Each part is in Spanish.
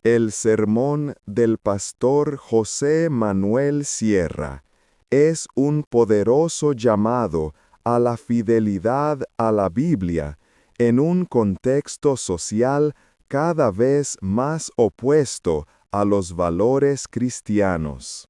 El sermón del pastor José Manuel Sierra es un poderoso llamado a la fidelidad a la Biblia en un contexto social cada vez más opuesto a los valores cristianos.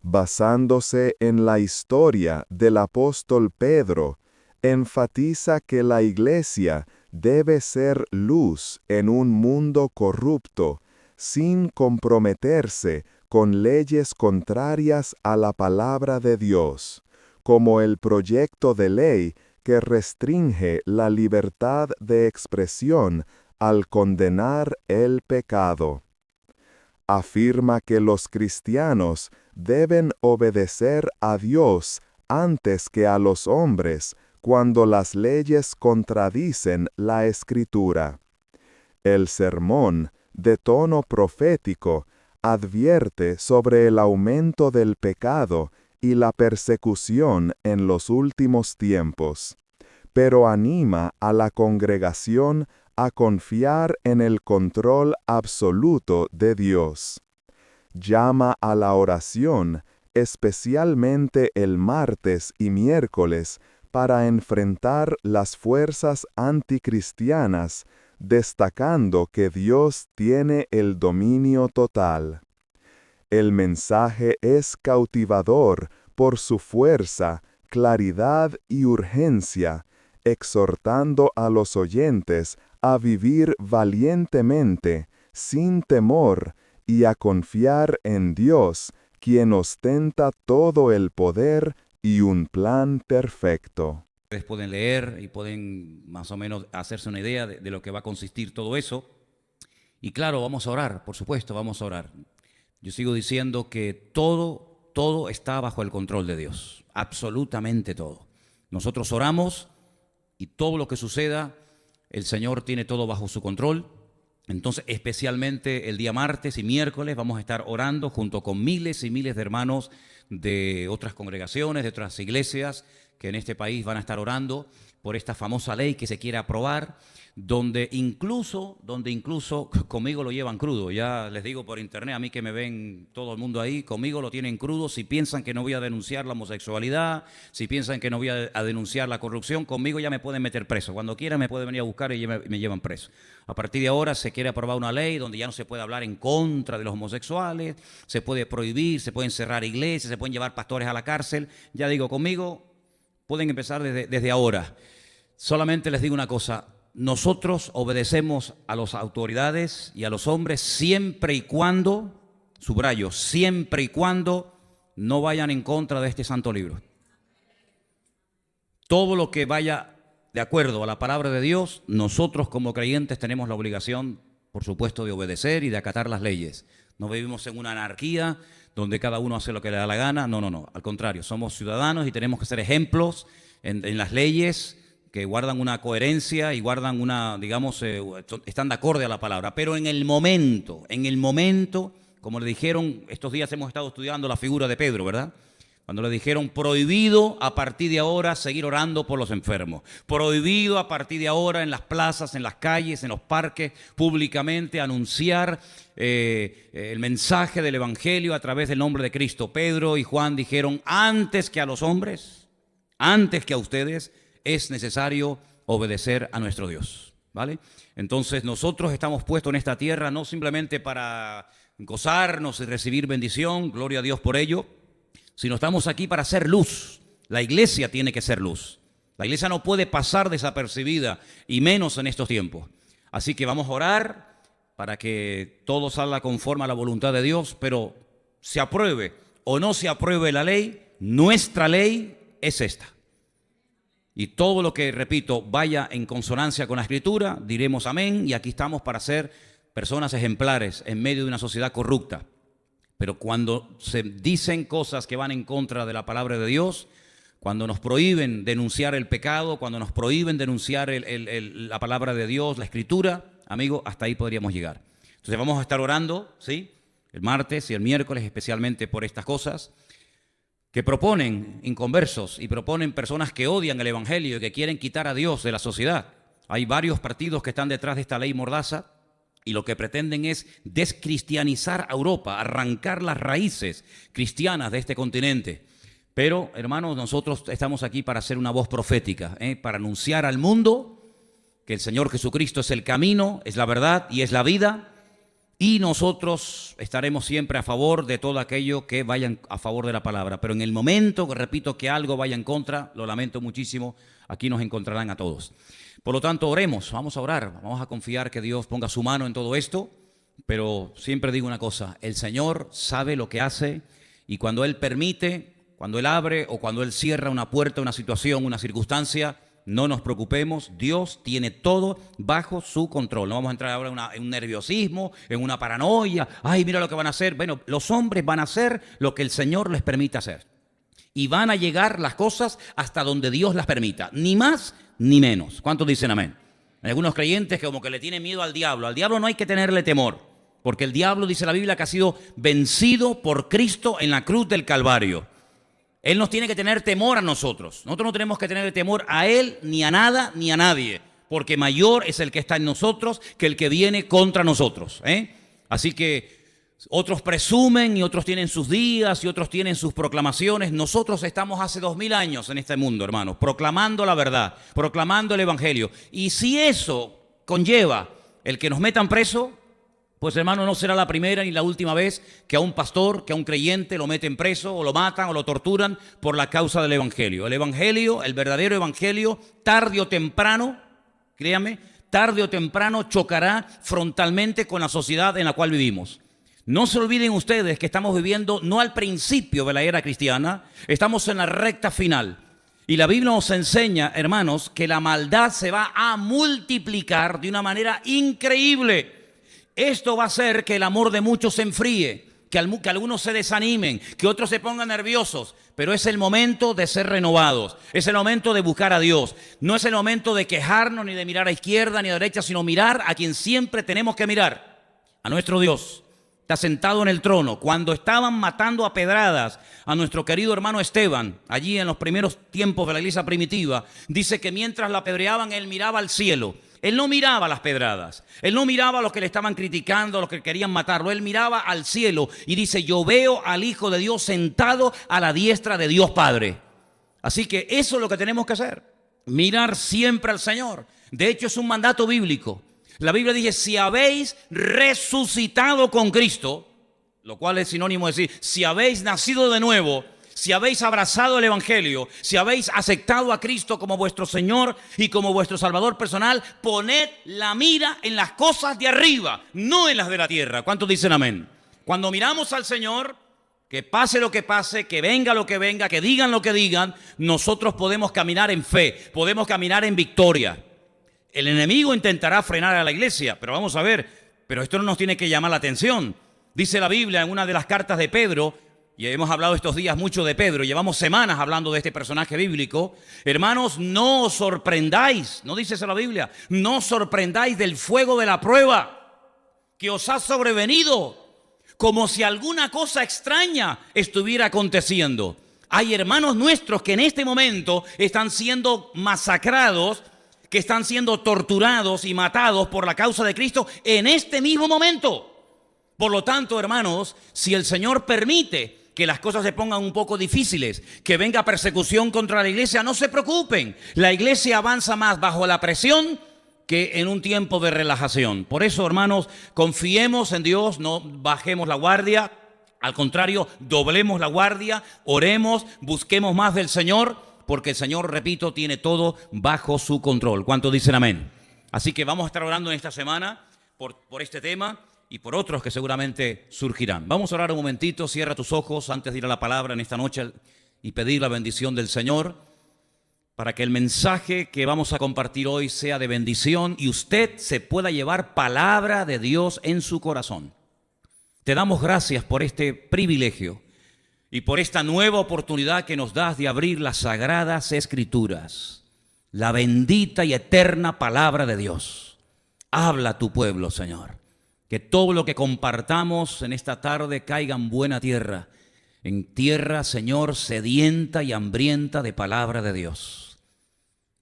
Basándose en la historia del apóstol Pedro, enfatiza que la Iglesia debe ser luz en un mundo corrupto, sin comprometerse con leyes contrarias a la palabra de Dios, como el proyecto de ley que restringe la libertad de expresión al condenar el pecado. Afirma que los cristianos deben obedecer a Dios antes que a los hombres cuando las leyes contradicen la Escritura. El sermón, de tono profético, advierte sobre el aumento del pecado y la persecución en los últimos tiempos, pero anima a la congregación a confiar en el control absoluto de Dios. Llama a la oración, especialmente el martes y miércoles, para enfrentar las fuerzas anticristianas, destacando que Dios tiene el dominio total. El mensaje es cautivador por su fuerza, claridad y urgencia, exhortando a los oyentes a vivir valientemente, sin temor, y a confiar en Dios, quien ostenta todo el poder y un plan perfecto. Ustedes pueden leer y pueden más o menos hacerse una idea de lo que va a consistir todo eso. Y claro, vamos a orar, por supuesto, vamos a orar. Yo sigo diciendo que todo está bajo el control de Dios, absolutamente todo. Nosotros oramos y todo lo que suceda, el Señor tiene todo bajo su control. Entonces, especialmente el día martes y miércoles vamos a estar orando junto con miles y miles de hermanos de otras congregaciones, de otras iglesias que en este país van a estar orando por esta famosa ley que se quiere aprobar, donde incluso conmigo lo llevan crudo. Ya les digo por internet, a mí que me ven todo el mundo ahí, conmigo lo tienen crudo. Si piensan que no voy a denunciar la homosexualidad, si piensan que no voy a denunciar la corrupción, conmigo ya me pueden meter preso. Cuando quieran me pueden venir a buscar y me llevan preso. A partir de ahora se quiere aprobar una ley donde ya no se puede hablar en contra de los homosexuales, se puede prohibir, se pueden cerrar iglesias, se pueden llevar pastores a la cárcel. Ya digo, conmigo pueden empezar desde ahora. Solamente les digo una cosa. Nosotros obedecemos a las autoridades y a los hombres siempre y cuando, subrayo, siempre y cuando no vayan en contra de este santo libro. Todo lo que vaya de acuerdo a la palabra de Dios, nosotros como creyentes tenemos la obligación, por supuesto, de obedecer y de acatar las leyes. No vivimos en una anarquía donde cada uno hace lo que le da la gana. No. Al contrario, somos ciudadanos y tenemos que ser ejemplos en las leyes que guardan una coherencia y guardan una, digamos, están de acorde a la palabra. Pero en el momento, como le dijeron, estos días hemos estado estudiando la figura de Pedro, ¿verdad? Cuando le dijeron, prohibido a partir de ahora seguir orando por los enfermos. Prohibido a partir de ahora en las plazas, en las calles, en los parques, públicamente anunciar el mensaje del Evangelio a través del nombre de Cristo. Pedro y Juan dijeron, antes que a los hombres, antes que a ustedes, es necesario obedecer a nuestro Dios, ¿vale? Entonces nosotros estamos puestos en esta tierra no simplemente para gozarnos y recibir bendición, gloria a Dios por ello, sino estamos aquí para ser luz. La iglesia tiene que ser luz. La iglesia no puede pasar desapercibida, y menos en estos tiempos. Así que vamos a orar para que todo salga conforme a la voluntad de Dios, pero se apruebe o no se apruebe la ley, nuestra ley es esta. Y todo lo que, repito, vaya en consonancia con la Escritura, diremos amén, y aquí estamos para ser personas ejemplares en medio de una sociedad corrupta. Pero cuando se dicen cosas que van en contra de la palabra de Dios, cuando nos prohíben denunciar el pecado, cuando nos prohíben denunciar la palabra de Dios, la Escritura, amigo, hasta ahí podríamos llegar. Entonces vamos a estar orando, ¿sí? El martes y el miércoles especialmente por estas cosas que proponen inconversos y proponen personas que odian el Evangelio y que quieren quitar a Dios de la sociedad. Hay varios partidos que están detrás de esta ley mordaza y lo que pretenden es descristianizar a Europa, arrancar las raíces cristianas de este continente. Pero, hermanos, nosotros estamos aquí para ser una voz profética, para anunciar al mundo que el Señor Jesucristo es el camino, es la verdad y es la vida, y nosotros estaremos siempre a favor de todo aquello que vayan a favor de la palabra. Pero en el momento, repito, que algo vaya en contra, lo lamento muchísimo, aquí nos encontrarán a todos. Por lo tanto, oremos, vamos a orar, vamos a confiar que Dios ponga su mano en todo esto, pero siempre digo una cosa, el Señor sabe lo que hace, y cuando Él permite, cuando Él abre o cuando Él cierra una puerta, una situación, una circunstancia, no nos preocupemos, Dios tiene todo bajo su control. No vamos a entrar ahora en un nerviosismo, en una paranoia. Ay, mira lo que van a hacer. Bueno, los hombres van a hacer lo que el Señor les permita hacer. Y van a llegar las cosas hasta donde Dios las permita. Ni más ni menos. ¿Cuántos dicen amén? Hay algunos creyentes que como que le tienen miedo al diablo. Al diablo no hay que tenerle temor. Porque el diablo, dice la Biblia, que ha sido vencido por Cristo en la cruz del Calvario. Él nos tiene que tener temor a nosotros. Nosotros no tenemos que tener temor a Él, ni a nada, ni a nadie. Porque mayor es el que está en nosotros que el que viene contra nosotros. Así que otros presumen y otros tienen sus días y otros tienen sus proclamaciones. Nosotros estamos hace 2000 años en este mundo, hermanos, proclamando la verdad, proclamando el Evangelio. Y si eso conlleva el que nos metan preso, pues hermano, no será la primera ni la última vez que a un pastor, que a un creyente lo meten preso o lo matan o lo torturan por la causa del Evangelio. El Evangelio, el verdadero Evangelio, tarde o temprano, créanme, tarde o temprano chocará frontalmente con la sociedad en la cual vivimos. No se olviden ustedes que estamos viviendo no al principio de la era cristiana, estamos en la recta final. Y la Biblia nos enseña, hermanos, que la maldad se va a multiplicar de una manera increíble. Esto va a hacer que el amor de muchos se enfríe, que algunos se desanimen, que otros se pongan nerviosos, pero es el momento de ser renovados, es el momento de buscar a Dios. No es el momento de quejarnos ni de mirar a izquierda ni a derecha, sino mirar a quien siempre tenemos que mirar, a nuestro Dios. Está sentado en el trono. Cuando estaban matando a pedradas a nuestro querido hermano Esteban, allí en los primeros tiempos de la iglesia primitiva, dice que mientras la apedreaban, él miraba al cielo. Él no miraba las pedradas, él no miraba a los que le estaban criticando, a los que querían matarlo, él miraba al cielo y dice, yo veo al Hijo de Dios sentado a la diestra de Dios Padre. Así que eso es lo que tenemos que hacer, mirar siempre al Señor. De hecho, es un mandato bíblico. La Biblia dice, si habéis resucitado con Cristo, lo cual es sinónimo de decir, si habéis nacido de nuevo, si habéis abrazado el Evangelio, si habéis aceptado a Cristo como vuestro Señor y como vuestro Salvador personal, poned la mira en las cosas de arriba, no en las de la tierra. ¿Cuántos dicen amén? Cuando miramos al Señor, que pase lo que pase, que venga lo que venga, que digan lo que digan, nosotros podemos caminar en fe, podemos caminar en victoria. El enemigo intentará frenar a la iglesia, pero vamos a ver, pero esto no nos tiene que llamar la atención. Dice la Biblia en una de las cartas de Pedro, y hemos hablado estos días mucho de Pedro, llevamos semanas hablando de este personaje bíblico. Hermanos, no os sorprendáis, no dice eso la Biblia, no os sorprendáis del fuego de la prueba que os ha sobrevenido, como si alguna cosa extraña estuviera aconteciendo. Hay hermanos nuestros que en este momento están siendo masacrados, que están siendo torturados y matados por la causa de Cristo en este mismo momento. Por lo tanto, hermanos, si el Señor permite que las cosas se pongan un poco difíciles, que venga persecución contra la iglesia, no se preocupen. La iglesia avanza más bajo la presión que en un tiempo de relajación. Por eso, hermanos, confiemos en Dios, no bajemos la guardia. Al contrario, doblemos la guardia, oremos, busquemos más del Señor, porque el Señor, repito, tiene todo bajo su control. ¿Cuántos dicen amén? Así que vamos a estar orando en esta semana por este tema y por otros que seguramente surgirán. Vamos a orar un momentito, cierra tus ojos antes de ir a la palabra en esta noche y pedir la bendición del Señor para que el mensaje que vamos a compartir hoy sea de bendición y usted se pueda llevar palabra de Dios en su corazón. Te damos gracias por este privilegio y por esta nueva oportunidad que nos das de abrir las sagradas Escrituras, la bendita y eterna palabra de Dios. Habla a tu pueblo, Señor. Que todo lo que compartamos en esta tarde caiga en buena tierra. En tierra, Señor, sedienta y hambrienta de palabra de Dios.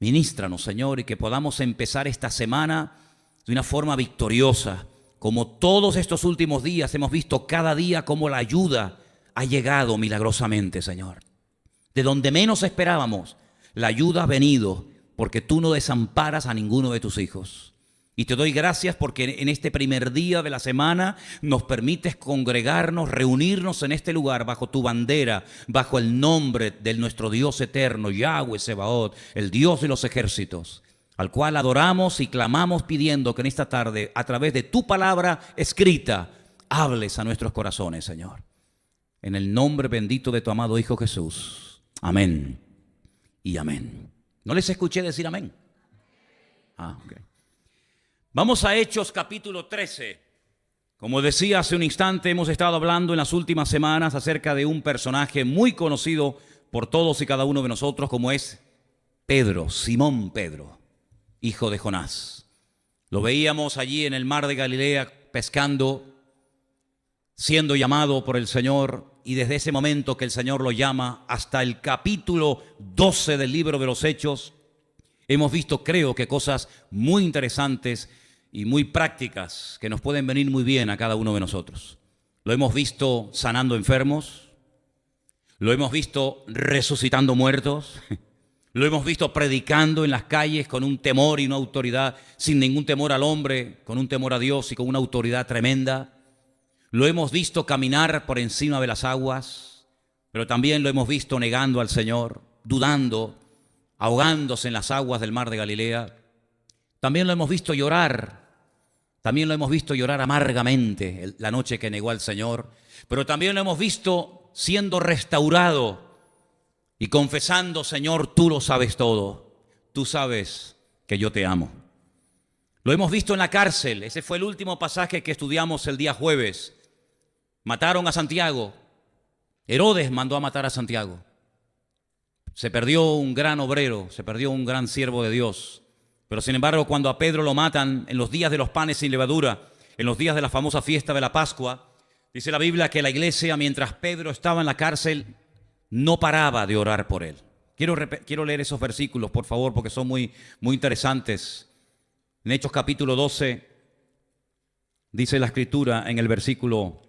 Ministranos, Señor, y que podamos empezar esta semana de una forma victoriosa, como todos estos últimos días hemos visto cada día cómo la ayuda ha llegado milagrosamente, Señor. De donde menos esperábamos, la ayuda ha venido, porque tú no desamparas a ninguno de tus hijos. Y te doy gracias porque en este primer día de la semana nos permites congregarnos, reunirnos en este lugar bajo tu bandera, bajo el nombre de nuestro Dios eterno, Yahweh Sebaot, el Dios de los ejércitos, al cual adoramos y clamamos pidiendo que en esta tarde, a través de tu palabra escrita, hables a nuestros corazones, Señor. En el nombre bendito de tu amado Hijo Jesús. Amén y amén. ¿No les escuché decir amén? Ok. Vamos a Hechos capítulo 13. Como decía hace un instante, hemos estado hablando en las últimas semanas acerca de un personaje muy conocido por todos y cada uno de nosotros, como es Pedro, Simón Pedro, hijo de Jonás. Lo veíamos allí en el mar de Galilea pescando, siendo llamado por el Señor, y desde ese momento que el Señor lo llama hasta el capítulo 12 del libro de los Hechos, hemos visto, creo que cosas muy interesantes y muy prácticas que nos pueden venir muy bien a cada uno de nosotros. Lo hemos visto sanando enfermos, lo hemos visto resucitando muertos, lo hemos visto predicando en las calles con un temor y una autoridad, sin ningún temor al hombre, con un temor a Dios y con una autoridad tremenda. Lo hemos visto caminar por encima de las aguas, pero también lo hemos visto negando al Señor, dudando, ahogándose en las aguas del mar de Galilea. También lo hemos visto llorar. También lo hemos visto llorar amargamente la noche que negó al Señor. Pero también lo hemos visto siendo restaurado y confesando: Señor, tú lo sabes todo. Tú sabes que yo te amo. Lo hemos visto en la cárcel. Ese fue el último pasaje que estudiamos el día jueves. Mataron a Santiago. Herodes mandó a matar a Santiago. Se perdió un gran obrero, se perdió un gran siervo de Dios. Pero sin embargo, cuando a Pedro lo matan en los días de los panes sin levadura, en los días de la famosa fiesta de la Pascua, dice la Biblia que la iglesia, mientras Pedro estaba en la cárcel, no paraba de orar por él. Quiero leer esos versículos, por favor, porque son muy interesantes. En Hechos capítulo 12, dice la Escritura en el versículo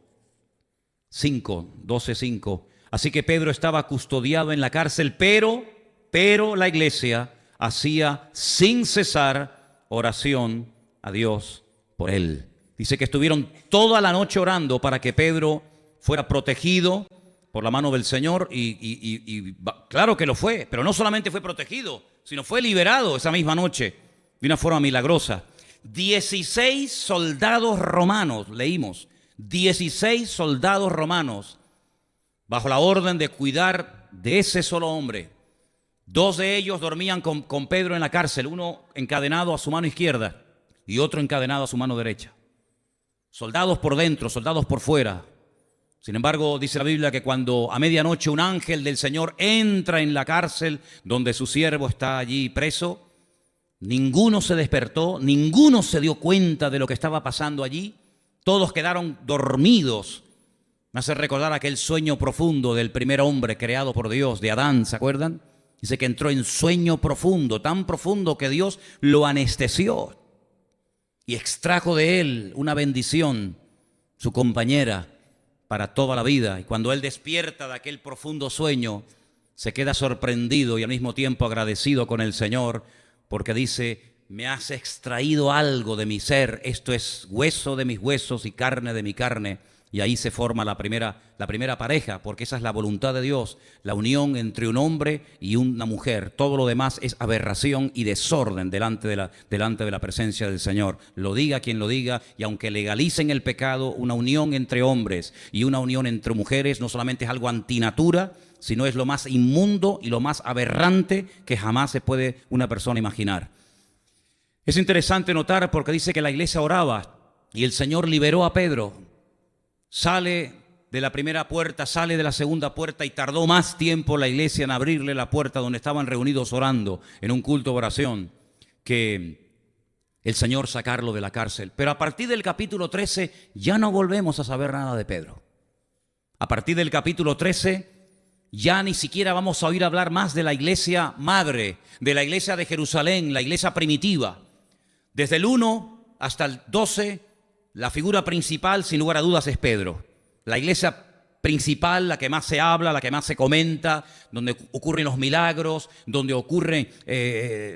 5, 12:5. Así que Pedro estaba custodiado en la cárcel, pero la iglesia hacía sin cesar oración a Dios por él. Dice que estuvieron toda la noche orando para que Pedro fuera protegido por la mano del Señor y claro que lo fue, pero no solamente fue protegido, sino fue liberado esa misma noche de una forma milagrosa. 16 soldados romanos, leímos, 16 soldados romanos bajo la orden de cuidar de ese solo hombre. 2 de ellos dormían con Pedro en la cárcel, uno encadenado a su mano izquierda y otro encadenado a su mano derecha. Soldados por dentro, soldados por fuera. Sin embargo, dice la Biblia que cuando a medianoche un ángel del Señor entra en la cárcel donde su siervo está allí preso, ninguno se despertó, ninguno se dio cuenta de lo que estaba pasando allí. Todos quedaron dormidos. Me hace recordar aquel sueño profundo del primer hombre creado por Dios, de Adán, ¿se acuerdan? Dice que entró en sueño profundo, tan profundo que Dios lo anestesió y extrajo de él una bendición, su compañera, para toda la vida. Y cuando él despierta de aquel profundo sueño, se queda sorprendido y al mismo tiempo agradecido con el Señor, porque dice: me has extraído algo de mi ser, esto es hueso de mis huesos y carne de mi carne. Y ahí se forma la primera pareja, porque esa es la voluntad de Dios, la unión entre un hombre y una mujer. Todo lo demás es aberración y desorden delante de la presencia del Señor. Lo diga quien lo diga, y aunque legalicen el pecado, una unión entre hombres y una unión entre mujeres no solamente es algo antinatura, sino es lo más inmundo y lo más aberrante que jamás se puede una persona imaginar. Es interesante notar porque dice que la iglesia oraba y el Señor liberó a Pedro. Sale de la primera puerta, sale de la segunda puerta y tardó más tiempo la iglesia en abrirle la puerta donde estaban reunidos orando en un culto de oración que el Señor sacarlo de la cárcel. Pero a partir del capítulo 13 ya no volvemos a saber nada de Pedro. A partir del capítulo 13 ya ni siquiera vamos a oír hablar más de la iglesia madre, de la iglesia de Jerusalén, la iglesia primitiva. Desde el 1 hasta el 12 la figura principal, sin lugar a dudas, es Pedro. La iglesia principal, la que más se habla, la que más se comenta, donde ocurren los milagros, donde ocurre,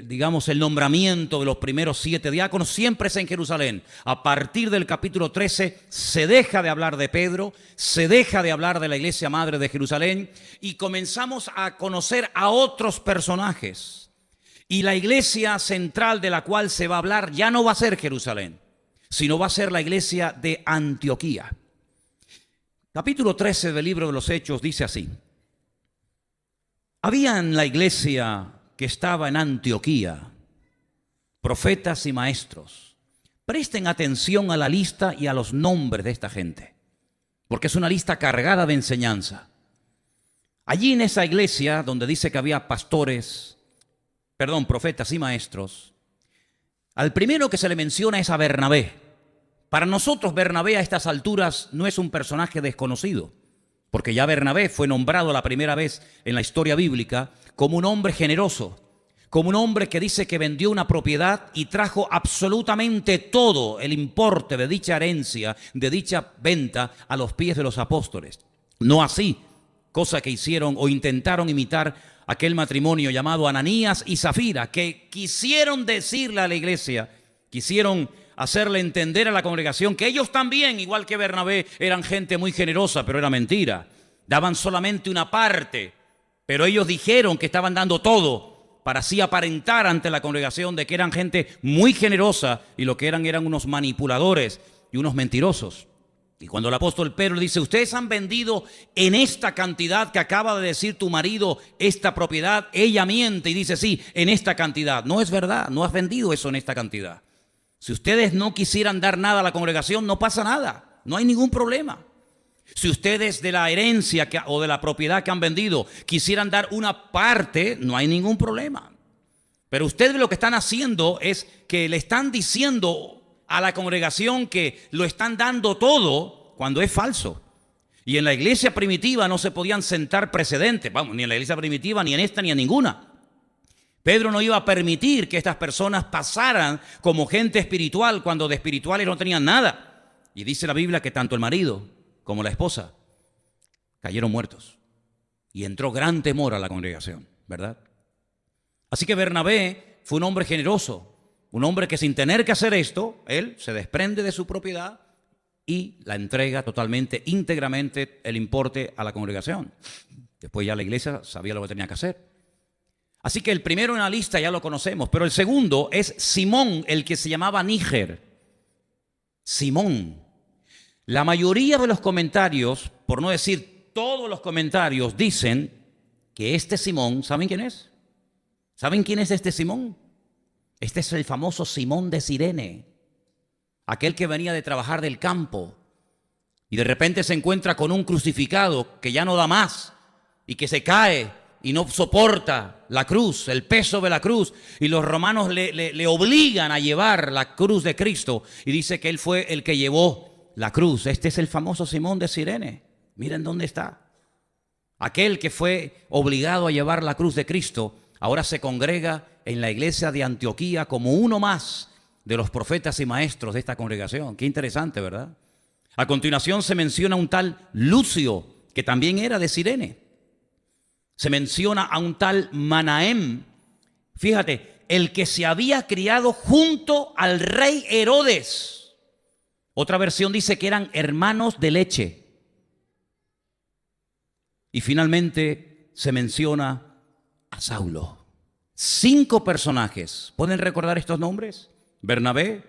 digamos, el nombramiento de los primeros 7 diáconos, siempre es en Jerusalén. A partir del capítulo 13 se deja de hablar de Pedro, se deja de hablar de la iglesia madre de Jerusalén y comenzamos a conocer a otros personajes. Y la iglesia central de la cual se va a hablar ya no va a ser Jerusalén, sino va a ser la iglesia de Antioquía. Capítulo 13 del libro de los Hechos dice así: había en la iglesia que estaba en Antioquía profetas y maestros. Presten atención a la lista y a los nombres de esta gente, porque es una lista cargada de enseñanza. Allí en esa iglesia donde dice que había profetas y maestros, al primero que se le menciona es a Bernabé. Para nosotros Bernabé a estas alturas no es un personaje desconocido, porque ya Bernabé fue nombrado la primera vez en la historia bíblica como un hombre generoso, como un hombre que dice que vendió una propiedad y trajo absolutamente todo el importe de dicha herencia, de dicha venta, a los pies de los apóstoles. No así, cosa que hicieron o intentaron imitar aquel matrimonio llamado Ananías y Zafira, que quisieron decirle a la iglesia, quisieron hacerle entender a la congregación que ellos también, igual que Bernabé, eran gente muy generosa, pero era mentira. Daban solamente una parte, pero ellos dijeron que estaban dando todo para así aparentar ante la congregación de que eran gente muy generosa y lo que eran unos manipuladores y unos mentirosos. Y cuando el apóstol Pedro dice, ustedes han vendido en esta cantidad que acaba de decir tu marido, esta propiedad, ella miente y dice, sí, en esta cantidad. No es verdad, no has vendido eso en esta cantidad. Si ustedes no quisieran dar nada a la congregación, no pasa nada, no hay ningún problema. Si ustedes de la herencia o de la propiedad que han vendido quisieran dar una parte, no hay ningún problema. Pero ustedes lo que están haciendo es que le están diciendo a la congregación que lo están dando todo cuando es falso. Y en la iglesia primitiva no se podían sentar precedentes, ni en la iglesia primitiva, ni en esta, ni en ninguna. Pedro no iba a permitir que estas personas pasaran como gente espiritual cuando de espirituales no tenían nada. Y dice la Biblia que tanto el marido como la esposa cayeron muertos. Y entró gran temor a la congregación, ¿verdad? Así que Bernabé fue un hombre generoso, un hombre que sin tener que hacer esto, él se desprende de su propiedad y la entrega totalmente, íntegramente el importe a la congregación. Después ya la iglesia sabía lo que tenía que hacer. Así que el primero en la lista ya lo conocemos, pero el segundo es Simón, el que se llamaba Níger. Simón. La mayoría de los comentarios, por no decir todos los comentarios, dicen que este Simón, ¿saben quién es? ¿Saben quién es este Simón? Este es el famoso Simón de Cirene, aquel que venía de trabajar del campo y de repente se encuentra con un crucificado que ya no da más y que se cae y no soporta la cruz, el peso de la cruz, y los romanos le obligan a llevar la cruz de Cristo, y dice que él fue el que llevó la cruz. Este es el famoso Simón de Cirene. Miren dónde está. Aquel que fue obligado a llevar la cruz de Cristo, ahora se congrega en la iglesia de Antioquía como uno más de los profetas y maestros de esta congregación. Qué interesante, ¿verdad? A continuación se menciona un tal Lucio, que también era de Cirene. Se menciona a un tal Manahem, fíjate, el que se había criado junto al rey Herodes. Otra versión dice que eran hermanos de leche. Y finalmente se menciona a Saulo. 5 personajes. ¿Pueden recordar estos nombres? Bernabé,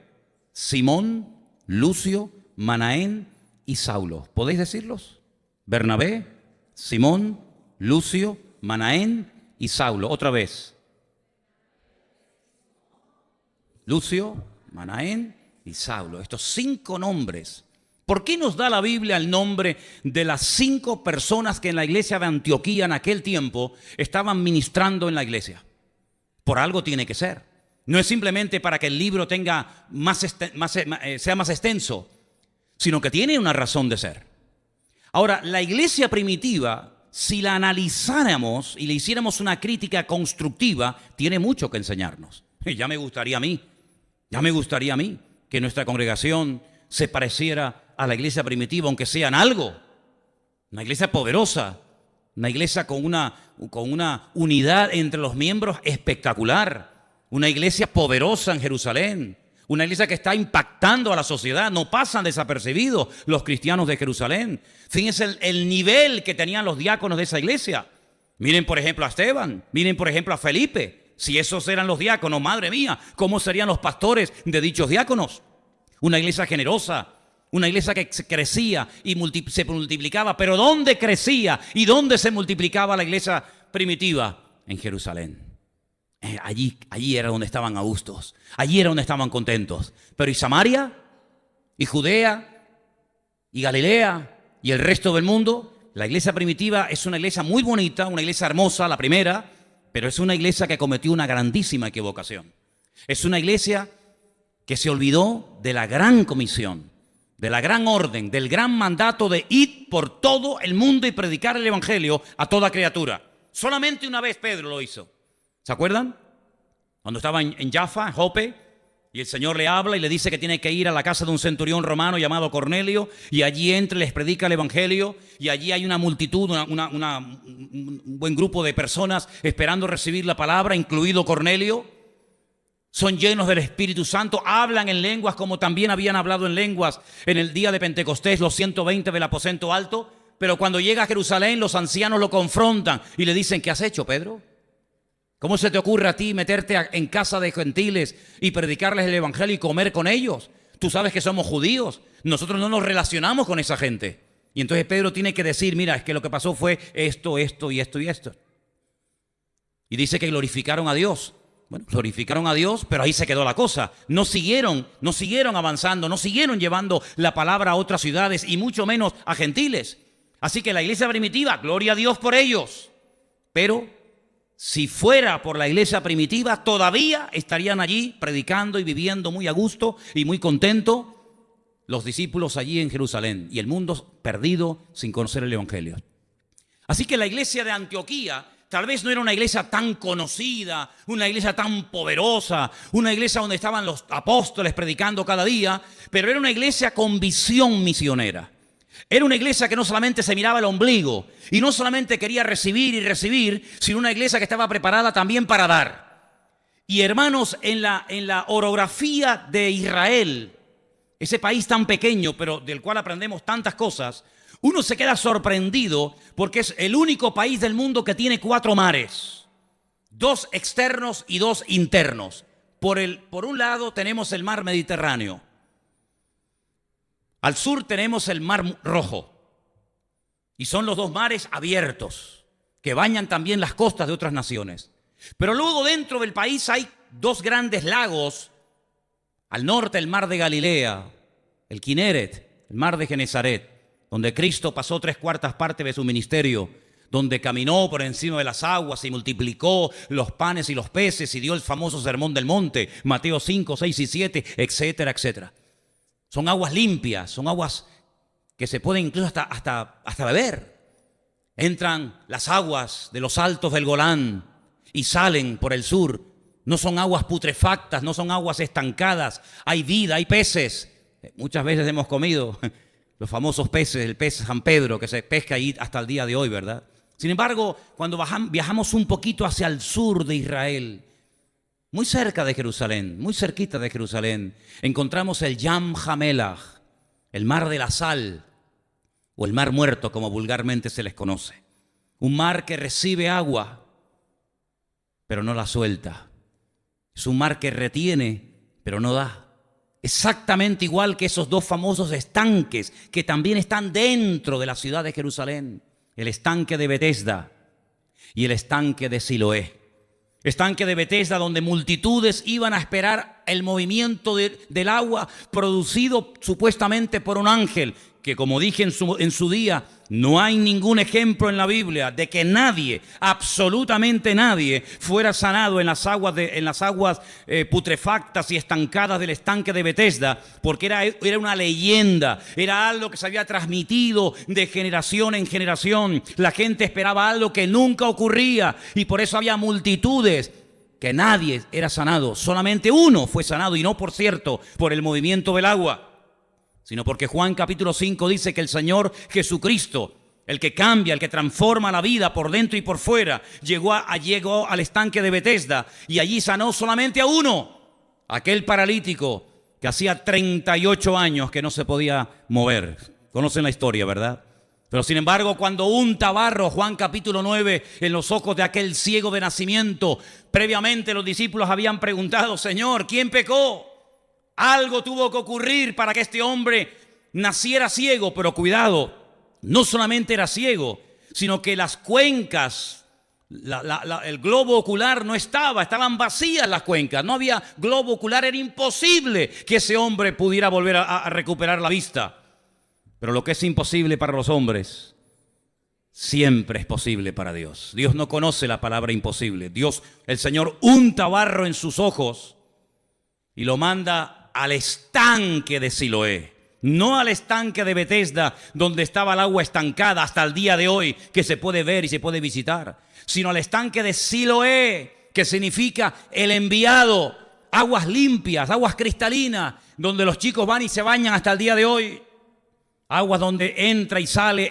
Simón, Lucio, Manahem y Saulo. ¿Podéis decirlos? Bernabé, Simón, Lucio, Manahem y Saulo. Otra vez. Lucio, Manahem y Saulo. Estos 5 nombres. ¿Por qué nos da la Biblia el nombre de las 5 personas que en la iglesia de Antioquía en aquel tiempo estaban ministrando en la iglesia? Por algo tiene que ser. No es simplemente para que el libro tenga sea más extenso, sino que tiene una razón de ser. Ahora, la iglesia primitiva, si la analizáramos y le hiciéramos una crítica constructiva, tiene mucho que enseñarnos. Ya me gustaría a mí que nuestra congregación se pareciera a la iglesia primitiva, aunque sea en algo. Una iglesia poderosa, una iglesia con una unidad entre los miembros espectacular, una iglesia poderosa en Jerusalén, una iglesia que está impactando a la sociedad. No pasan desapercibidos los cristianos de Jerusalén. Fíjense el nivel que tenían los diáconos de esa iglesia. Miren por ejemplo a Esteban, miren por ejemplo a Felipe. Si esos eran los diáconos, madre mía, ¿cómo serían los pastores de dichos diáconos? Una iglesia generosa, una iglesia que crecía y se multiplicaba. Pero ¿dónde crecía y dónde se multiplicaba la iglesia primitiva? En Jerusalén. Allí era donde estaban a gustos, allí era donde estaban contentos. Pero ¿y Samaria? ¿Y Judea? ¿Y Galilea? ¿Y el resto del mundo? La iglesia primitiva es una iglesia muy bonita, una iglesia hermosa, la primera, pero es una iglesia que cometió una grandísima equivocación. Es una iglesia que se olvidó de la gran comisión, de la gran orden, del gran mandato de ir por todo el mundo y predicar el evangelio a toda criatura. Solamente una vez Pedro lo hizo. ¿Se acuerdan? Cuando estaba en Jaffa, en Jope, y el Señor le habla y le dice que tiene que ir a la casa de un centurión romano llamado Cornelio, y allí entra y les predica el evangelio, y allí hay una multitud, un buen grupo de personas esperando recibir la palabra, incluido Cornelio. Son llenos del Espíritu Santo, hablan en lenguas como también habían hablado en lenguas en el día de Pentecostés, los 120 del aposento alto. Pero cuando llega a Jerusalén, los ancianos lo confrontan y le dicen: ¿qué has hecho, Pedro? ¿Cómo se te ocurre a ti meterte en casa de gentiles y predicarles el evangelio y comer con ellos? Tú sabes que somos judíos, nosotros no nos relacionamos con esa gente. Y entonces Pedro tiene que decir: mira, es que lo que pasó fue esto, esto y esto y esto. Y dice que glorificaron a Dios. Bueno, glorificaron a Dios, pero ahí se quedó la cosa. No siguieron avanzando, no siguieron llevando la palabra a otras ciudades y mucho menos a gentiles. Así que la iglesia primitiva, gloria a Dios por ellos. Pero si fuera por la iglesia primitiva, todavía estarían allí predicando y viviendo muy a gusto y muy contento los discípulos allí en Jerusalén y el mundo perdido sin conocer el evangelio. Así que la iglesia de Antioquía tal vez no era una iglesia tan conocida, una iglesia tan poderosa, una iglesia donde estaban los apóstoles predicando cada día, pero era una iglesia con visión misionera. Era una iglesia que no solamente se miraba el ombligo y no solamente quería recibir y recibir, sino una iglesia que estaba preparada también para dar. Y hermanos, en la orografía de Israel, ese país tan pequeño, pero del cual aprendemos tantas cosas, uno se queda sorprendido porque es el único país del mundo que tiene 4 mares, 2 externos y 2 internos. Por un lado tenemos el mar Mediterráneo. Al sur tenemos el mar Rojo. Y son los 2 mares abiertos que bañan también las costas de otras naciones. Pero luego dentro del país hay 2 grandes lagos. Al norte el mar de Galilea, el Kineret, el mar de Genesaret, donde Cristo pasó 3/4 partes de su ministerio, donde caminó por encima de las aguas y multiplicó los panes y los peces y dio el famoso sermón del monte, Mateo 5, 6 y 7, etcétera, etcétera. Son aguas limpias, son aguas que se pueden incluso hasta beber. Entran las aguas de los altos del Golán y salen por el sur. No son aguas putrefactas, no son aguas estancadas. Hay vida, hay peces. Muchas veces hemos comido los famosos peces, el pez San Pedro, que se pesca ahí hasta el día de hoy, ¿verdad? Sin embargo, cuando viajamos un poquito hacia el sur de Israel, muy cerca de Jerusalén, muy cerquita de Jerusalén, encontramos el Yam Hamelach, el mar de la sal, o el mar muerto, como vulgarmente se les conoce. Un mar que recibe agua, pero no la suelta. Es un mar que retiene, pero no da. Exactamente igual que esos 2 famosos estanques que también están dentro de la ciudad de Jerusalén. El estanque de Betesda y el estanque de Siloé. Estanque de Betesda, donde multitudes iban a esperar el movimiento del agua producido supuestamente por un ángel, que como dije en su día, no hay ningún ejemplo en la Biblia de que nadie, absolutamente nadie, fuera sanado en las aguas putrefactas y estancadas del estanque de Betesda, porque era una leyenda, era algo que se había transmitido de generación en generación. La gente esperaba algo que nunca ocurría y por eso había multitudes que nadie era sanado. Solamente uno fue sanado, y no, por cierto, por el movimiento del agua, sino porque Juan capítulo 5 dice que el Señor Jesucristo, el que cambia, el que transforma la vida por dentro y por fuera, llegó al estanque de Betesda y allí sanó solamente a uno, aquel paralítico que hacía 38 años que no se podía mover. Conocen la historia, ¿verdad? Pero sin embargo, cuando unta barro, Juan capítulo 9, en los ojos de aquel ciego de nacimiento, previamente los discípulos habían preguntado: Señor, ¿quién pecó? Algo tuvo que ocurrir para que este hombre naciera ciego. Pero cuidado, no solamente era ciego, sino que las cuencas, el globo ocular no estaban vacías las cuencas, no había globo ocular, era imposible que ese hombre pudiera volver a recuperar la vista. Pero lo que es imposible para los hombres, siempre es posible para Dios. Dios no conoce la palabra imposible. Dios, el Señor, unta barro en sus ojos y lo manda al estanque de Siloé. No al estanque de Betesda, donde estaba el agua estancada hasta el día de hoy, que se puede ver y se puede visitar, sino al estanque de Siloé, que significa el enviado, aguas limpias, aguas cristalinas, donde los chicos van y se bañan hasta el día de hoy. Aguas donde entra y sale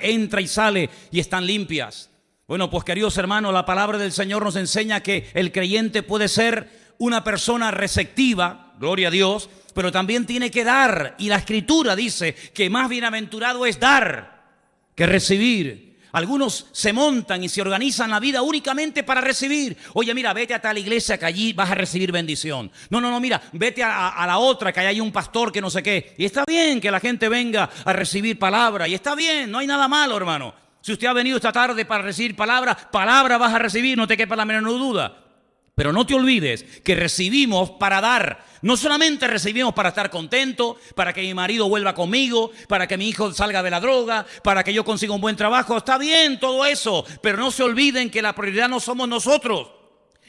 y están limpias. Bueno, pues queridos hermanos, la palabra del Señor nos enseña que el creyente puede ser una persona receptiva, gloria a Dios, pero también tiene que dar. Y la Escritura dice que más bienaventurado es dar que recibir. Algunos se montan y se organizan la vida únicamente para recibir. Oye, mira, vete a tal iglesia que allí vas a recibir bendición. No, mira, vete a la otra que hay un pastor que no sé qué. Y está bien que la gente venga a recibir palabra. Y está bien, no hay nada malo, hermano. Si usted ha venido esta tarde para recibir palabra vas a recibir, no te quepa la menor duda. Pero no te olvides que recibimos para dar. No solamente recibimos para estar contento, para que mi marido vuelva conmigo, para que mi hijo salga de la droga, para que yo consiga un buen trabajo. Está bien todo eso, pero no se olviden que la prioridad no somos nosotros.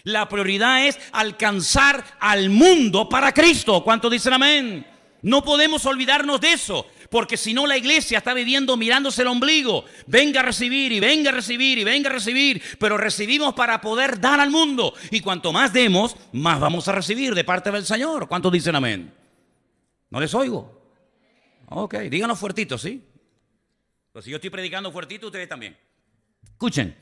La prioridad es alcanzar al mundo para Cristo. ¿Cuántos dicen amén? No podemos olvidarnos de eso, porque si no la iglesia está viviendo mirándose el ombligo. Venga a recibir y venga a recibir y venga a recibir, pero recibimos para poder dar al mundo. Y cuanto más demos, más vamos a recibir de parte del Señor. ¿Cuántos dicen amén? ¿No les oigo? Ok, díganlo fuertito, ¿sí? Pues si yo estoy predicando fuertito, ustedes también. Escuchen,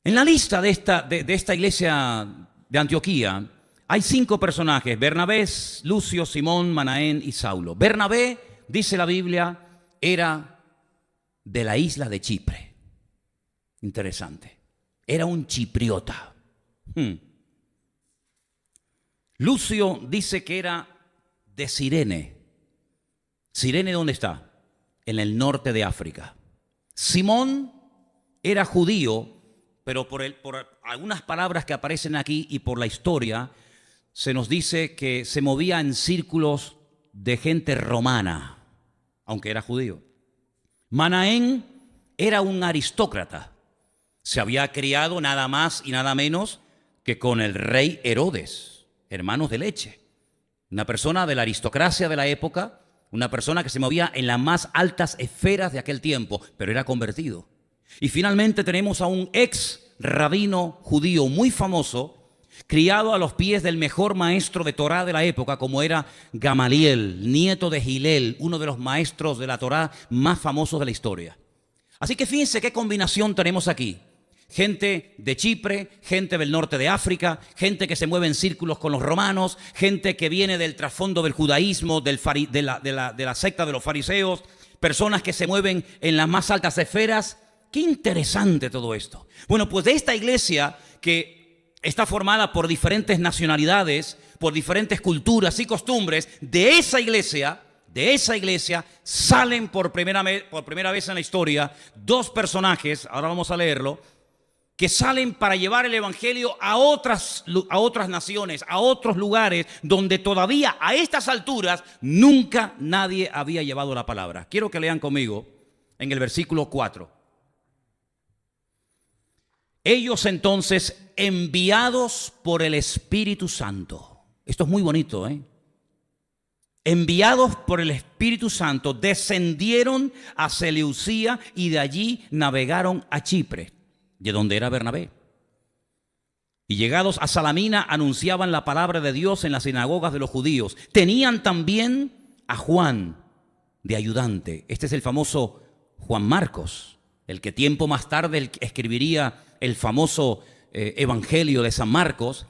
en la lista de esta iglesia de Antioquía hay 5 personajes: Bernabé, Lucio, Simón, Manaén y Saulo. Bernabé, dice la Biblia, era de la isla de Chipre. Interesante. Era un chipriota. Lucio dice que era de Cirene. ¿Cirene dónde está? En el norte de África. Simón era judío, pero por algunas palabras que aparecen aquí y por la historia, se nos dice que se movía en círculos de gente romana, aunque era judío. Manaén era un aristócrata. Se había criado nada más y nada menos que con el rey Herodes, hermanos de leche. Una persona de la aristocracia de la época, una persona que se movía en las más altas esferas de aquel tiempo, pero era convertido. Y finalmente tenemos a un ex rabino judío muy famoso, criado a los pies del mejor maestro de Torá de la época, como era Gamaliel, nieto de Gilel, uno de los maestros de la Torá más famosos de la historia. Así que fíjense qué combinación tenemos aquí. Gente de Chipre, gente del norte de África, gente que se mueve en círculos con los romanos, gente que viene del trasfondo del judaísmo, de la secta de los fariseos, personas que se mueven en las más altas esferas. Qué interesante todo esto. Bueno, pues de esta iglesia que está formada por diferentes nacionalidades, por diferentes culturas y costumbres, de esa iglesia salen por primera vez en la historia 2 personajes, ahora vamos a leerlo, que salen para llevar el evangelio a otras naciones, a otros lugares donde todavía a estas alturas nunca nadie había llevado la palabra. Quiero que lean conmigo en el versículo 4. Ellos entonces, enviados por el Espíritu Santo. Esto es muy bonito, ¿eh? Enviados por el Espíritu Santo, descendieron a Seleucía y de allí navegaron a Chipre, de donde era Bernabé. Y llegados a Salamina, anunciaban la palabra de Dios en las sinagogas de los judíos. Tenían también a Juan, de ayudante. Este es el famoso Juan Marcos, el que tiempo más tarde escribiría el famoso Evangelio de San Marcos.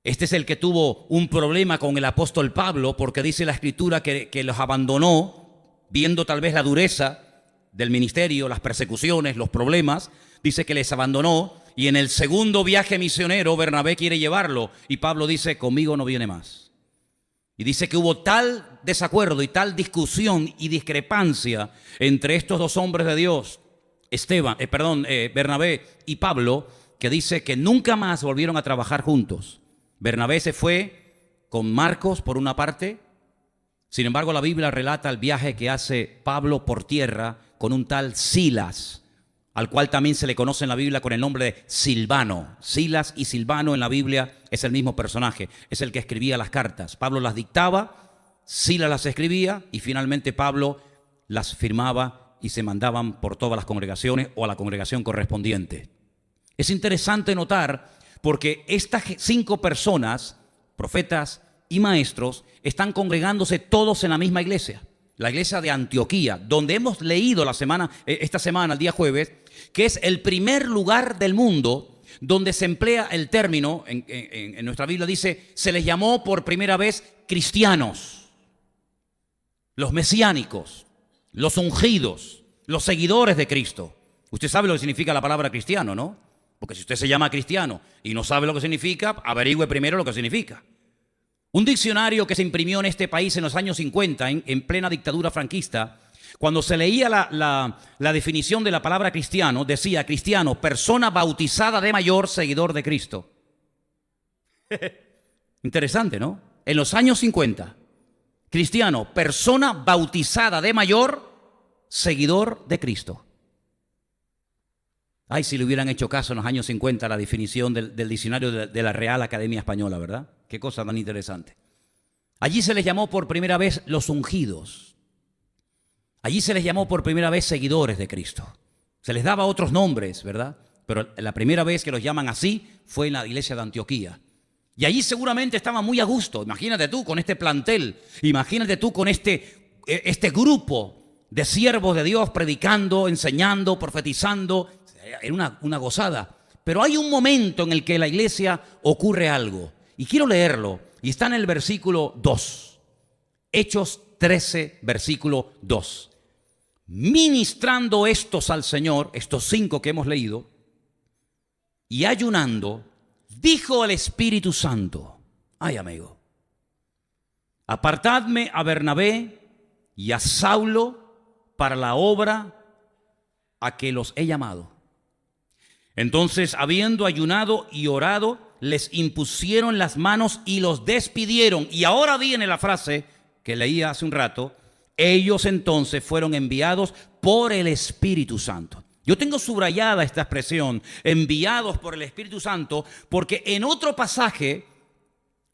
Este es el que tuvo un problema con el apóstol Pablo, porque dice la Escritura que los abandonó, viendo tal vez la dureza del ministerio, las persecuciones, los problemas. Dice que les abandonó, y en el segundo viaje misionero Bernabé quiere llevarlo, y Pablo dice: conmigo no viene más. Y dice que hubo tal desacuerdo y tal discusión y discrepancia entre estos dos hombres de Dios, Bernabé y Pablo, que dice que nunca más volvieron a trabajar juntos. Bernabé se fue con Marcos por una parte. Sin embargo, la Biblia relata el viaje que hace Pablo por tierra con un tal Silas, al cual también se le conoce en la Biblia con el nombre de Silvano. Silas y Silvano en la Biblia es el mismo personaje, es el que escribía las cartas. Pablo las dictaba, Silas las escribía y finalmente Pablo las firmaba y se mandaban por todas las congregaciones o a la congregación correspondiente. Es interesante notar porque estas 5 personas, profetas y maestros, están congregándose todos en la misma iglesia, la iglesia de Antioquía, donde hemos leído esta semana, el día jueves, que es el primer lugar del mundo donde se emplea el término, en nuestra Biblia dice, se les llamó por primera vez cristianos, los mesiánicos, los ungidos, los seguidores de Cristo. Usted sabe lo que significa la palabra cristiano, ¿no? Porque si usted se llama cristiano y no sabe lo que significa, averigüe primero lo que significa. Un diccionario que se imprimió en este país en los años 50, en plena dictadura franquista, cuando se leía la definición de la palabra cristiano, decía: cristiano, persona bautizada de mayor, seguidor de Cristo. Interesante, ¿no? En los años 50, cristiano, persona bautizada de mayor, seguidor de Cristo. Ay, si le hubieran hecho caso en los años 50 a la definición del diccionario de la Real Academia Española, ¿verdad? Qué cosa tan interesante. Allí se les llamó por primera vez los ungidos. Allí se les llamó por primera vez seguidores de Cristo. Se les daba otros nombres, ¿verdad? Pero la primera vez que los llaman así fue en la iglesia de Antioquía. Y allí seguramente estaban muy a gusto. Imagínate tú con este plantel, imagínate tú con este grupo de siervos de Dios predicando, enseñando, profetizando. Era una gozada. Pero hay un momento en el que en la iglesia ocurre algo. Y quiero leerlo. Y está en el versículo 2. Hechos 13, versículo 2. Ministrando estos al Señor, estos 5 que hemos leído, y ayunando, dijo el Espíritu Santo: ay, amigo, apartadme a Bernabé y a Saulo para la obra a que los he llamado. Entonces, habiendo ayunado y orado, les impusieron las manos y los despidieron. Y ahora viene la frase que leía hace un rato: ellos entonces fueron enviados por el Espíritu Santo. Yo tengo subrayada esta expresión, enviados por el Espíritu Santo, porque en otro pasaje,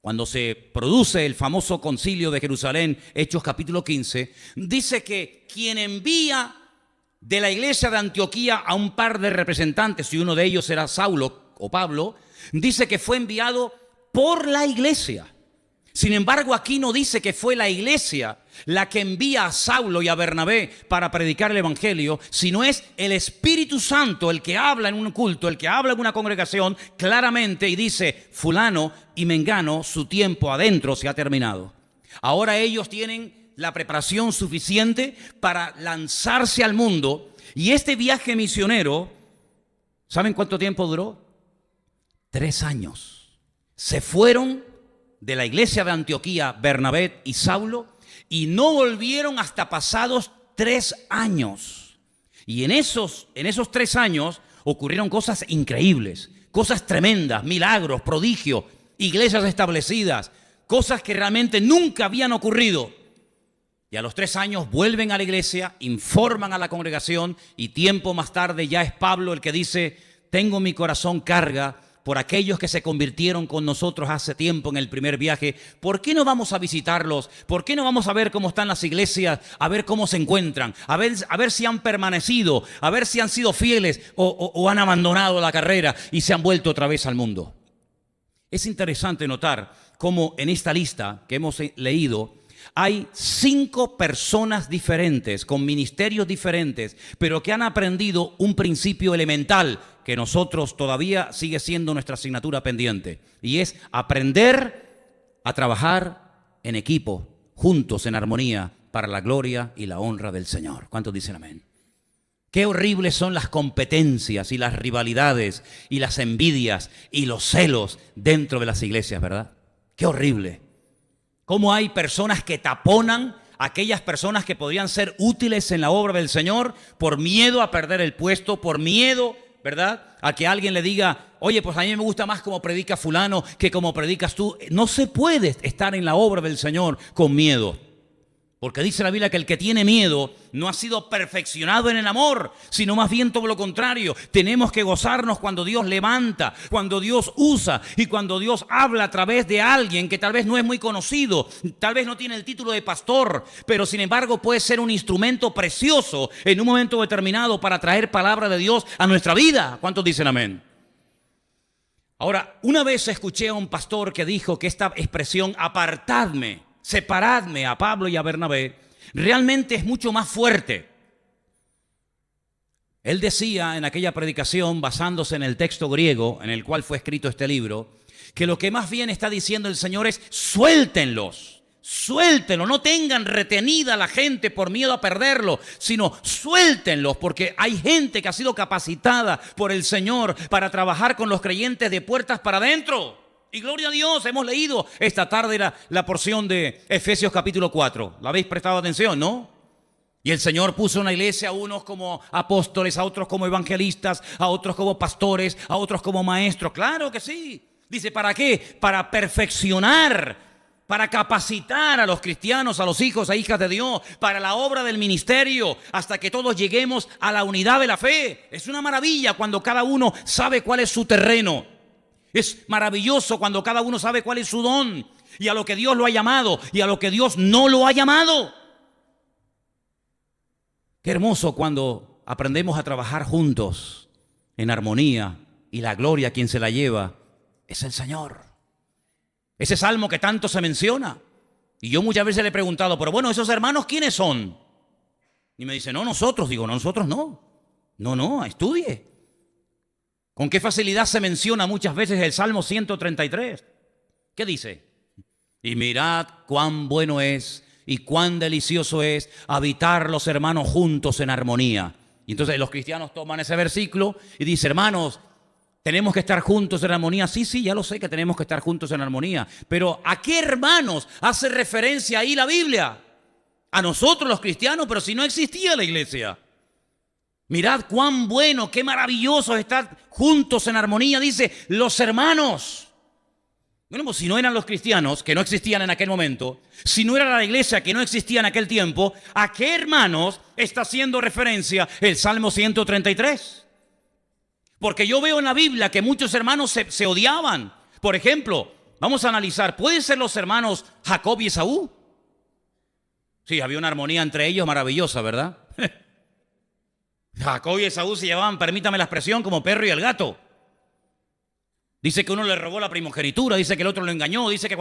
cuando se produce el famoso concilio de Jerusalén, Hechos capítulo 15, dice que quien envía de la iglesia de Antioquía a un par de representantes, y uno de ellos era Saulo o Pablo, dice que fue enviado por la iglesia. Sin embargo, aquí no dice que fue la iglesia la que envía a Saulo y a Bernabé para predicar el evangelio, sino es el Espíritu Santo el que habla en un culto, el que habla en una congregación claramente y dice: fulano y mengano, su tiempo adentro se ha terminado. Ahora ellos tienen la preparación suficiente para lanzarse al mundo. Y este viaje misionero, ¿saben cuánto tiempo duró? 3 años. Se fueron de la iglesia de Antioquía Bernabé y Saulo y no volvieron hasta pasados 3 años. Y en esos 3 años ocurrieron cosas increíbles, cosas tremendas, milagros, prodigios, iglesias establecidas, cosas que realmente nunca habían ocurrido. Y a los 3 años vuelven a la iglesia, informan a la congregación y tiempo más tarde ya es Pablo el que dice: tengo mi corazón carga por aquellos que se convirtieron con nosotros hace tiempo en el primer viaje. ¿Por qué no vamos a visitarlos? ¿Por qué no vamos a ver cómo están las iglesias? A ver cómo se encuentran, a ver si han permanecido, a ver si han sido fieles o han abandonado la carrera y se han vuelto otra vez al mundo. Es interesante notar cómo en esta lista que hemos leído Hay 5 personas diferentes, con ministerios diferentes, pero que han aprendido un principio elemental que nosotros todavía sigue siendo nuestra asignatura pendiente. Y es aprender a trabajar en equipo, juntos, en armonía, para la gloria y la honra del Señor. ¿Cuántos dicen amén? Qué horribles son las competencias y las rivalidades y las envidias y los celos dentro de las iglesias, ¿verdad? Qué horrible. Cómo hay personas que taponan a aquellas personas que podrían ser útiles en la obra del Señor por miedo a perder el puesto, por miedo, ¿verdad?, a que alguien le diga, oye, pues a mí me gusta más como predica fulano que como predicas tú. No se puede estar en la obra del Señor con miedo. Porque dice la Biblia que el que tiene miedo no ha sido perfeccionado en el amor, sino más bien todo lo contrario. Tenemos que gozarnos cuando Dios levanta, cuando Dios usa y cuando Dios habla a través de alguien que tal vez no es muy conocido, tal vez no tiene el título de pastor, pero sin embargo puede ser un instrumento precioso en un momento determinado para traer palabra de Dios a nuestra vida. ¿Cuántos dicen amén? Ahora, una vez escuché a un pastor que dijo que esta expresión, apartadme, separadme, a Pablo y a Bernabé, realmente es mucho más fuerte. Él decía en aquella predicación, basándose en el texto griego en el cual fue escrito este libro, que lo que más bien está diciendo el Señor es suéltenlos, suéltenlos, no tengan retenida a la gente por miedo a perderlo, sino suéltenlos, porque hay gente que ha sido capacitada por el Señor para trabajar con los creyentes de puertas para adentro. Y gloria a Dios, hemos leído esta tarde la porción de Efesios capítulo 4. ¿La habéis prestado atención, no? Y el Señor puso una iglesia a unos como apóstoles, a otros como evangelistas, a otros como pastores, a otros como maestros. Claro que sí. Dice, ¿para qué? Para perfeccionar, para capacitar a los cristianos, a los hijos e hijas de Dios, para la obra del ministerio, hasta que todos lleguemos a la unidad de la fe. Es una maravilla cuando cada uno sabe cuál es su terreno. Es maravilloso cuando cada uno sabe cuál es su don y a lo que Dios lo ha llamado y a lo que Dios no lo ha llamado. Qué hermoso cuando aprendemos a trabajar juntos en armonía y la gloria quien se la lleva es el Señor. Ese salmo que tanto se menciona. Y yo muchas veces le he preguntado, pero bueno, ¿esos hermanos quiénes son? Y me dice, no, nosotros. Digo, no, nosotros no. No, estudie. ¿Con qué facilidad se menciona muchas veces el Salmo 133? ¿Qué dice? Y mirad cuán bueno es y cuán delicioso es habitar los hermanos juntos en armonía. Y entonces los cristianos toman ese versículo y dicen, hermanos, tenemos que estar juntos en armonía. Sí, ya lo sé que tenemos que estar juntos en armonía. Pero ¿a qué hermanos hace referencia ahí la Biblia? A nosotros los cristianos, pero si no existía la iglesia. Mirad cuán bueno, qué maravilloso estar juntos en armonía, dice, los hermanos. Bueno, pues si no eran los cristianos, que no existían en aquel momento, si no era la iglesia que no existía en aquel tiempo, ¿a qué hermanos está haciendo referencia el Salmo 133? Porque yo veo en la Biblia que muchos hermanos se odiaban. Por ejemplo, vamos a analizar, ¿pueden ser los hermanos Jacob y Esaú? Sí, había una armonía entre ellos maravillosa, ¿verdad? Jacob y Esaú se llevaban, permítame la expresión, como perro y el gato. Dice que uno le robó la primogenitura, dice que el otro lo engañó, dice que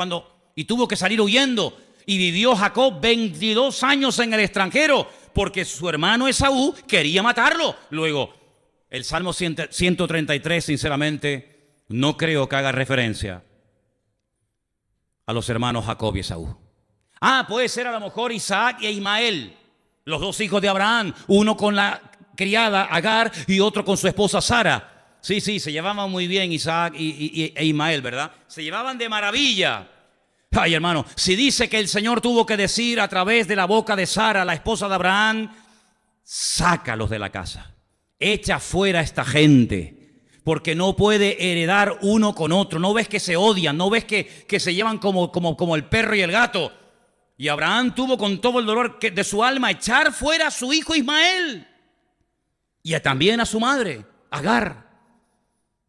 y tuvo que salir huyendo. Y vivió Jacob 22 años en el extranjero, porque su hermano Esaú quería matarlo. Luego, el Salmo 133, sinceramente, no creo que haga referencia a los hermanos Jacob y Esaú. Puede ser a lo mejor Isaac e Ismael, los dos hijos de Abraham, uno con la criada Agar y otro con su esposa Sara. Sí, se llevaban muy bien Isaac e Ismael, ¿verdad? Se llevaban de maravilla. Ay, hermano, si dice que el Señor tuvo que decir a través de la boca de Sara, la esposa de Abraham, sácalos de la casa, echa fuera a esta gente, porque no puede heredar uno con otro. No ves que se odian, no ves que se llevan como el perro y el gato. Y Abraham tuvo con todo el dolor de su alma echar fuera a su hijo Ismael. Y también a su madre, Agar.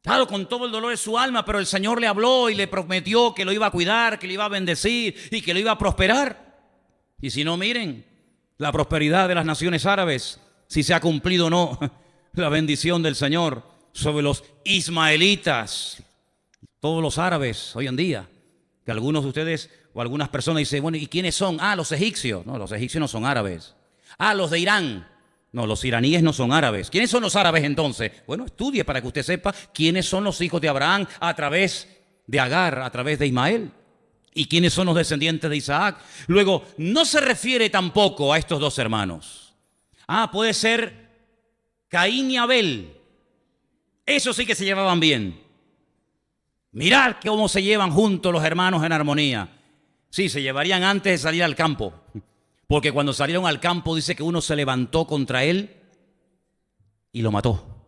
Claro, con todo el dolor de su alma, pero el Señor le habló y le prometió que lo iba a cuidar, que le iba a bendecir y que lo iba a prosperar. Y si no, miren, la prosperidad de las naciones árabes, si se ha cumplido o no, la bendición del Señor sobre los ismaelitas, todos los árabes hoy en día, Que algunos de ustedes o algunas personas dicen, bueno, ¿y quiénes son? Ah, los egipcios. No, los egipcios no son árabes. Ah, los de Irán. No, los iraníes no son árabes. ¿Quiénes son los árabes entonces? Bueno, estudie para que usted sepa quiénes son los hijos de Abraham a través de Agar, a través de Ismael. ¿Y quiénes son los descendientes de Isaac? Luego, no se refiere tampoco a estos dos hermanos. Ah, puede ser Caín y Abel. Eso sí que se llevaban bien. Mirad cómo se llevan juntos los hermanos en armonía. Sí, se llevarían antes de salir al campo. Porque cuando salieron al campo dice que uno se levantó contra él y lo mató.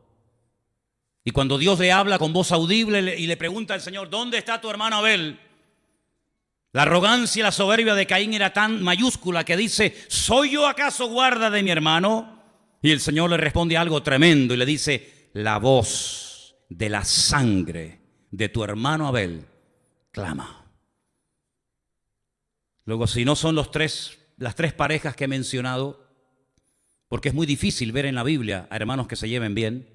Y cuando Dios le habla con voz audible y le pregunta al Señor, ¿dónde está tu hermano Abel? La arrogancia y la soberbia de Caín era tan mayúscula que dice, ¿soy yo acaso guarda de mi hermano? Y el Señor le responde algo tremendo y le dice, la voz de la sangre de tu hermano Abel clama. Luego, si no son las tres parejas que he mencionado, porque es muy difícil ver en la Biblia a hermanos que se lleven bien,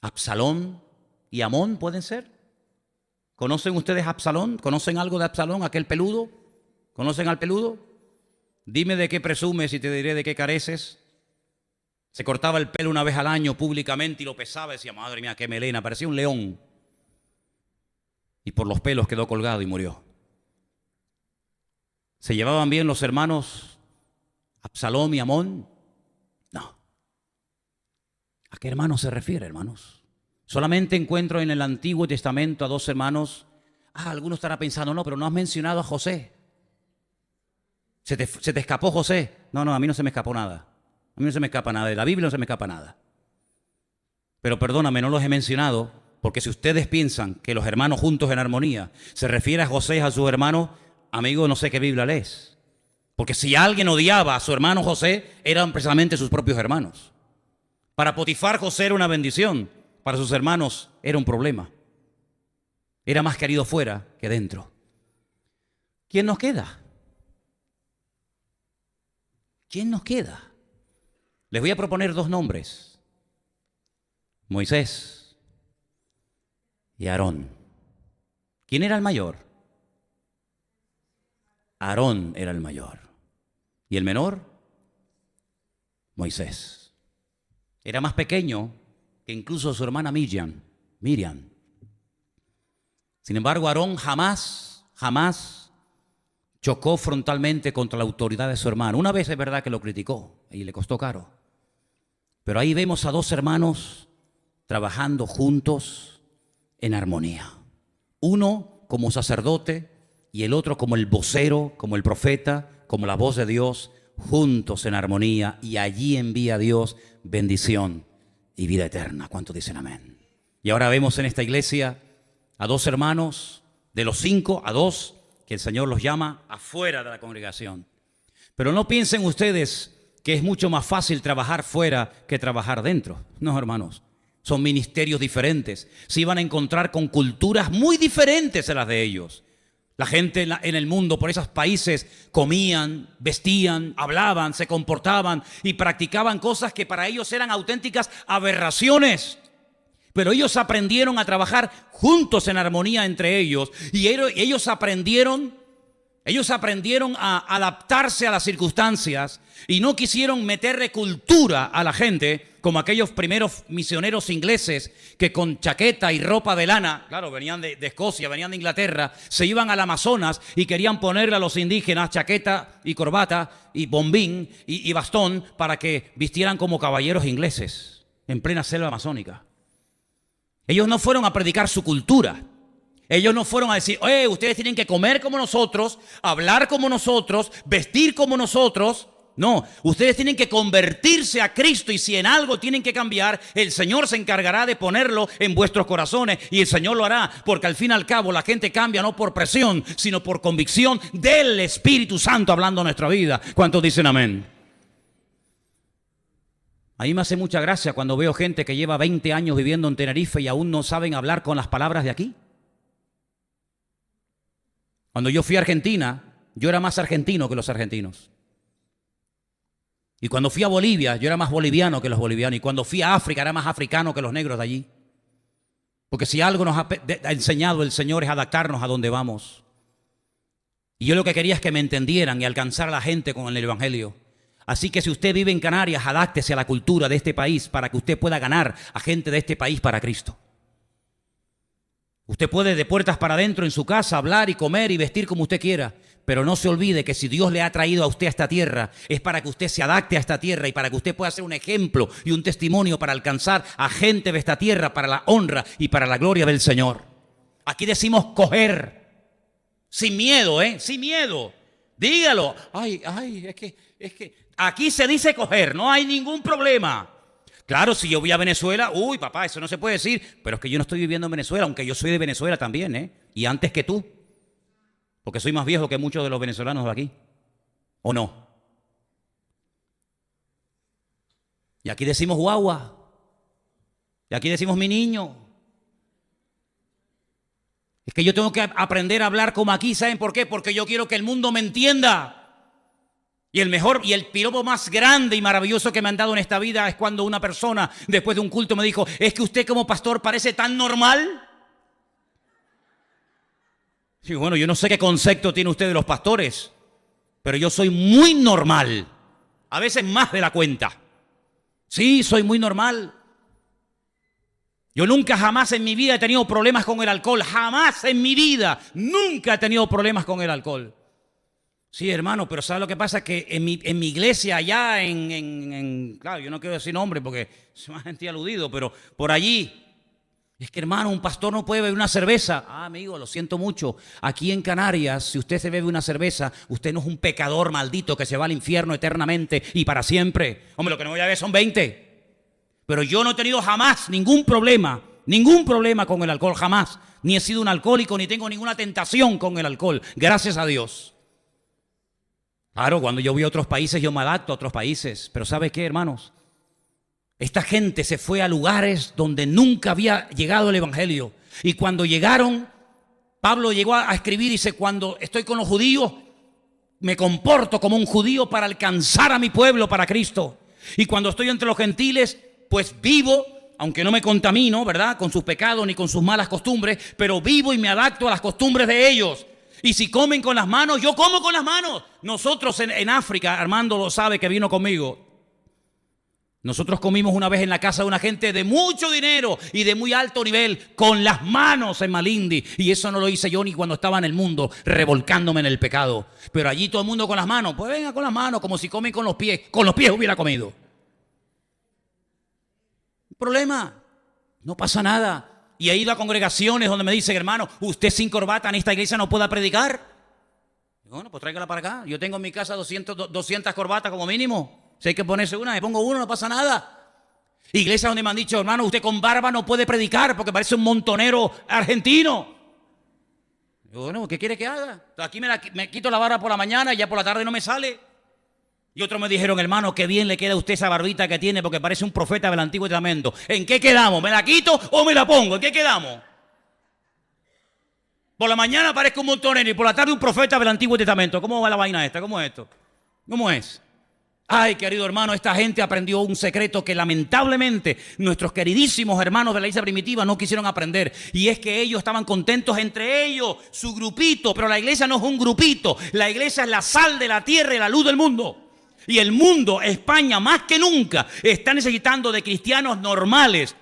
Absalón y Amón pueden ser. ¿Conocen ustedes a Absalón? ¿Conocen algo de Absalón, aquel peludo? ¿Conocen al peludo? Dime de qué presumes y te diré de qué careces. Se cortaba el pelo una vez al año públicamente y lo pesaba y decía, madre mía, qué melena, parecía un león. Y por los pelos quedó colgado y murió. ¿Se llevaban bien los hermanos Absalón y Amón? No. ¿A qué hermanos se refiere, hermanos? Solamente encuentro en el Antiguo Testamento a dos hermanos. Algunos estarán pensando, no, pero no has mencionado a José. ¿Se te escapó José? No, a mí no se me escapó nada. A mí no se me escapa nada. De la Biblia no se me escapa nada. Pero perdóname, no los he mencionado, porque si ustedes piensan que los hermanos juntos en armonía se refiere a José y a sus hermanos, amigo, no sé qué Biblia lees. Porque si alguien odiaba a su hermano José, eran precisamente sus propios hermanos. Para Potifar, José era una bendición. Para sus hermanos era un problema. Era más querido fuera que dentro. ¿Quién nos queda? ¿Quién nos queda? Les voy a proponer dos nombres. Moisés y Aarón. ¿Quién era el mayor? Aarón era el mayor. ¿Y el menor? Moisés. Era más pequeño que incluso su hermana Miriam. Sin embargo, Aarón jamás chocó frontalmente contra la autoridad de su hermano. Una vez es verdad que lo criticó y le costó caro. Pero ahí vemos a dos hermanos trabajando juntos en armonía. Uno como sacerdote y el otro como el vocero, como el profeta, como la voz de Dios, juntos en armonía, y allí envía a Dios bendición y vida eterna. ¿Cuántos dicen amén? Y ahora vemos en esta iglesia a dos hermanos, de los 5 a 2, que el Señor los llama afuera de la congregación. Pero no piensen ustedes que es mucho más fácil trabajar fuera que trabajar dentro. No, hermanos, son ministerios diferentes. Se iban a encontrar con culturas muy diferentes a las de ellos. La gente en el mundo, por esos países, comían, vestían, hablaban, se comportaban y practicaban cosas que para ellos eran auténticas aberraciones. Pero ellos aprendieron a trabajar juntos en armonía entre ellos, y ellos aprendieron a adaptarse a las circunstancias y no quisieron meterle cultura a la gente como aquellos primeros misioneros ingleses que con chaqueta y ropa de lana, claro, venían de Escocia, venían de Inglaterra, se iban al Amazonas y querían ponerle a los indígenas chaqueta y corbata y bombín y bastón para que vistieran como caballeros ingleses en plena selva amazónica. Ellos no fueron a predicar su cultura. Ellos no fueron a decir, ustedes tienen que comer como nosotros, hablar como nosotros, vestir como nosotros. No, ustedes tienen que convertirse a Cristo, y si en algo tienen que cambiar, el Señor se encargará de ponerlo en vuestros corazones, y el Señor lo hará, porque al fin y al cabo la gente cambia no por presión, sino por convicción del Espíritu Santo hablando en nuestra vida. ¿Cuántos dicen amén? A mí me hace mucha gracia cuando veo gente que lleva 20 años viviendo en Tenerife y aún no saben hablar con las palabras de aquí. Cuando yo fui a Argentina, yo era más argentino que los argentinos. Y cuando fui a Bolivia, yo era más boliviano que los bolivianos. Y cuando fui a África, era más africano que los negros de allí. Porque si algo nos ha enseñado el Señor es adaptarnos a donde vamos. Y yo lo que quería es que me entendieran y alcanzar a la gente con el Evangelio. Así que si usted vive en Canarias, adáptese a la cultura de este país para que usted pueda ganar a gente de este país para Cristo. Usted puede de puertas para adentro en su casa hablar y comer y vestir como usted quiera, pero no se olvide que si Dios le ha traído a usted a esta tierra, es para que usted se adapte a esta tierra y para que usted pueda ser un ejemplo y un testimonio para alcanzar a gente de esta tierra para la honra y para la gloria del Señor. Aquí decimos coger, sin miedo, sin miedo. Dígalo. Ay, es que aquí se dice coger, no hay ningún problema. Claro, si yo voy a Venezuela, uy, papá, eso no se puede decir, pero es que yo no estoy viviendo en Venezuela, aunque yo soy de Venezuela también, y antes que tú, porque soy más viejo que muchos de los venezolanos de aquí, ¿o no? Y aquí decimos guagua, y aquí decimos mi niño. Es que yo tengo que aprender a hablar como aquí, ¿saben por qué? Porque yo quiero que el mundo me entienda. Y el mejor y el piropo más grande y maravilloso que me han dado en esta vida es cuando una persona después de un culto me dijo, es que usted como pastor parece tan normal. Sí, bueno, yo no sé qué concepto tiene usted de los pastores, pero yo soy muy normal, a veces más de la cuenta. Sí, soy muy normal. Yo nunca jamás en mi vida he tenido problemas con el alcohol, jamás en mi vida, nunca he tenido problemas con el alcohol. Sí, hermano, pero ¿sabes lo que pasa? Que en mi iglesia allá claro, yo no quiero decir nombre porque se me ha sentido aludido, pero por allí, es que hermano, un pastor no puede beber una cerveza. Ah, amigo, lo siento mucho. Aquí en Canarias, si usted se bebe una cerveza, usted no es un pecador maldito que se va al infierno eternamente y para siempre. Hombre, lo que no voy a beber son 20. Pero yo no he tenido jamás ningún problema con el alcohol, jamás. Ni he sido un alcohólico, ni tengo ninguna tentación con el alcohol, gracias a Dios. Claro, cuando yo voy a otros países, yo me adapto a otros países. Pero ¿sabe qué, hermanos? Esta gente se fue a lugares donde nunca había llegado el Evangelio. Y cuando llegaron, Pablo llegó a escribir y dice, cuando estoy con los judíos, me comporto como un judío para alcanzar a mi pueblo para Cristo. Y cuando estoy entre los gentiles, pues vivo, aunque no me contamino, ¿verdad?, con sus pecados ni con sus malas costumbres, pero vivo y me adapto a las costumbres de ellos. Y si comen con las manos, yo como con las manos. Nosotros en África, Armando lo sabe que vino conmigo. Nosotros comimos una vez en la casa de una gente de mucho dinero y de muy alto nivel, con las manos en Malindi. Y eso no lo hice yo ni cuando estaba en el mundo, revolcándome en el pecado. Pero allí todo el mundo con las manos. Pues venga con las manos, como si comen con los pies. Con los pies hubiera comido. ¿Problema? No pasa nada. Y he ido a congregaciones donde me dicen, hermano, usted sin corbata en esta iglesia no puede predicar. Bueno, pues tráigala para acá. Yo tengo en mi casa 200 corbatas como mínimo. Si hay que ponerse una, me pongo una, no pasa nada. Iglesias donde me han dicho, hermano, usted con barba no puede predicar porque parece un montonero argentino. Bueno, ¿qué quiere que haga? Aquí me quito la barba por la mañana y ya por la tarde no me sale. Y otros me dijeron, hermano, qué bien le queda a usted esa barbita que tiene porque parece un profeta del Antiguo Testamento. ¿En qué quedamos? ¿Me la quito o me la pongo? ¿En qué quedamos? Por la mañana parezco un montonero y por la tarde un profeta del Antiguo Testamento. ¿Cómo va la vaina esta? ¿Cómo es esto? ¿Cómo es? Ay, querido hermano, esta gente aprendió un secreto que lamentablemente nuestros queridísimos hermanos de la iglesia primitiva no quisieron aprender. Y es que ellos estaban contentos entre ellos, su grupito. Pero la iglesia no es un grupito. La iglesia es la sal de la tierra y la luz del mundo. Y el mundo, España, más que nunca, está necesitando de cristianos normales,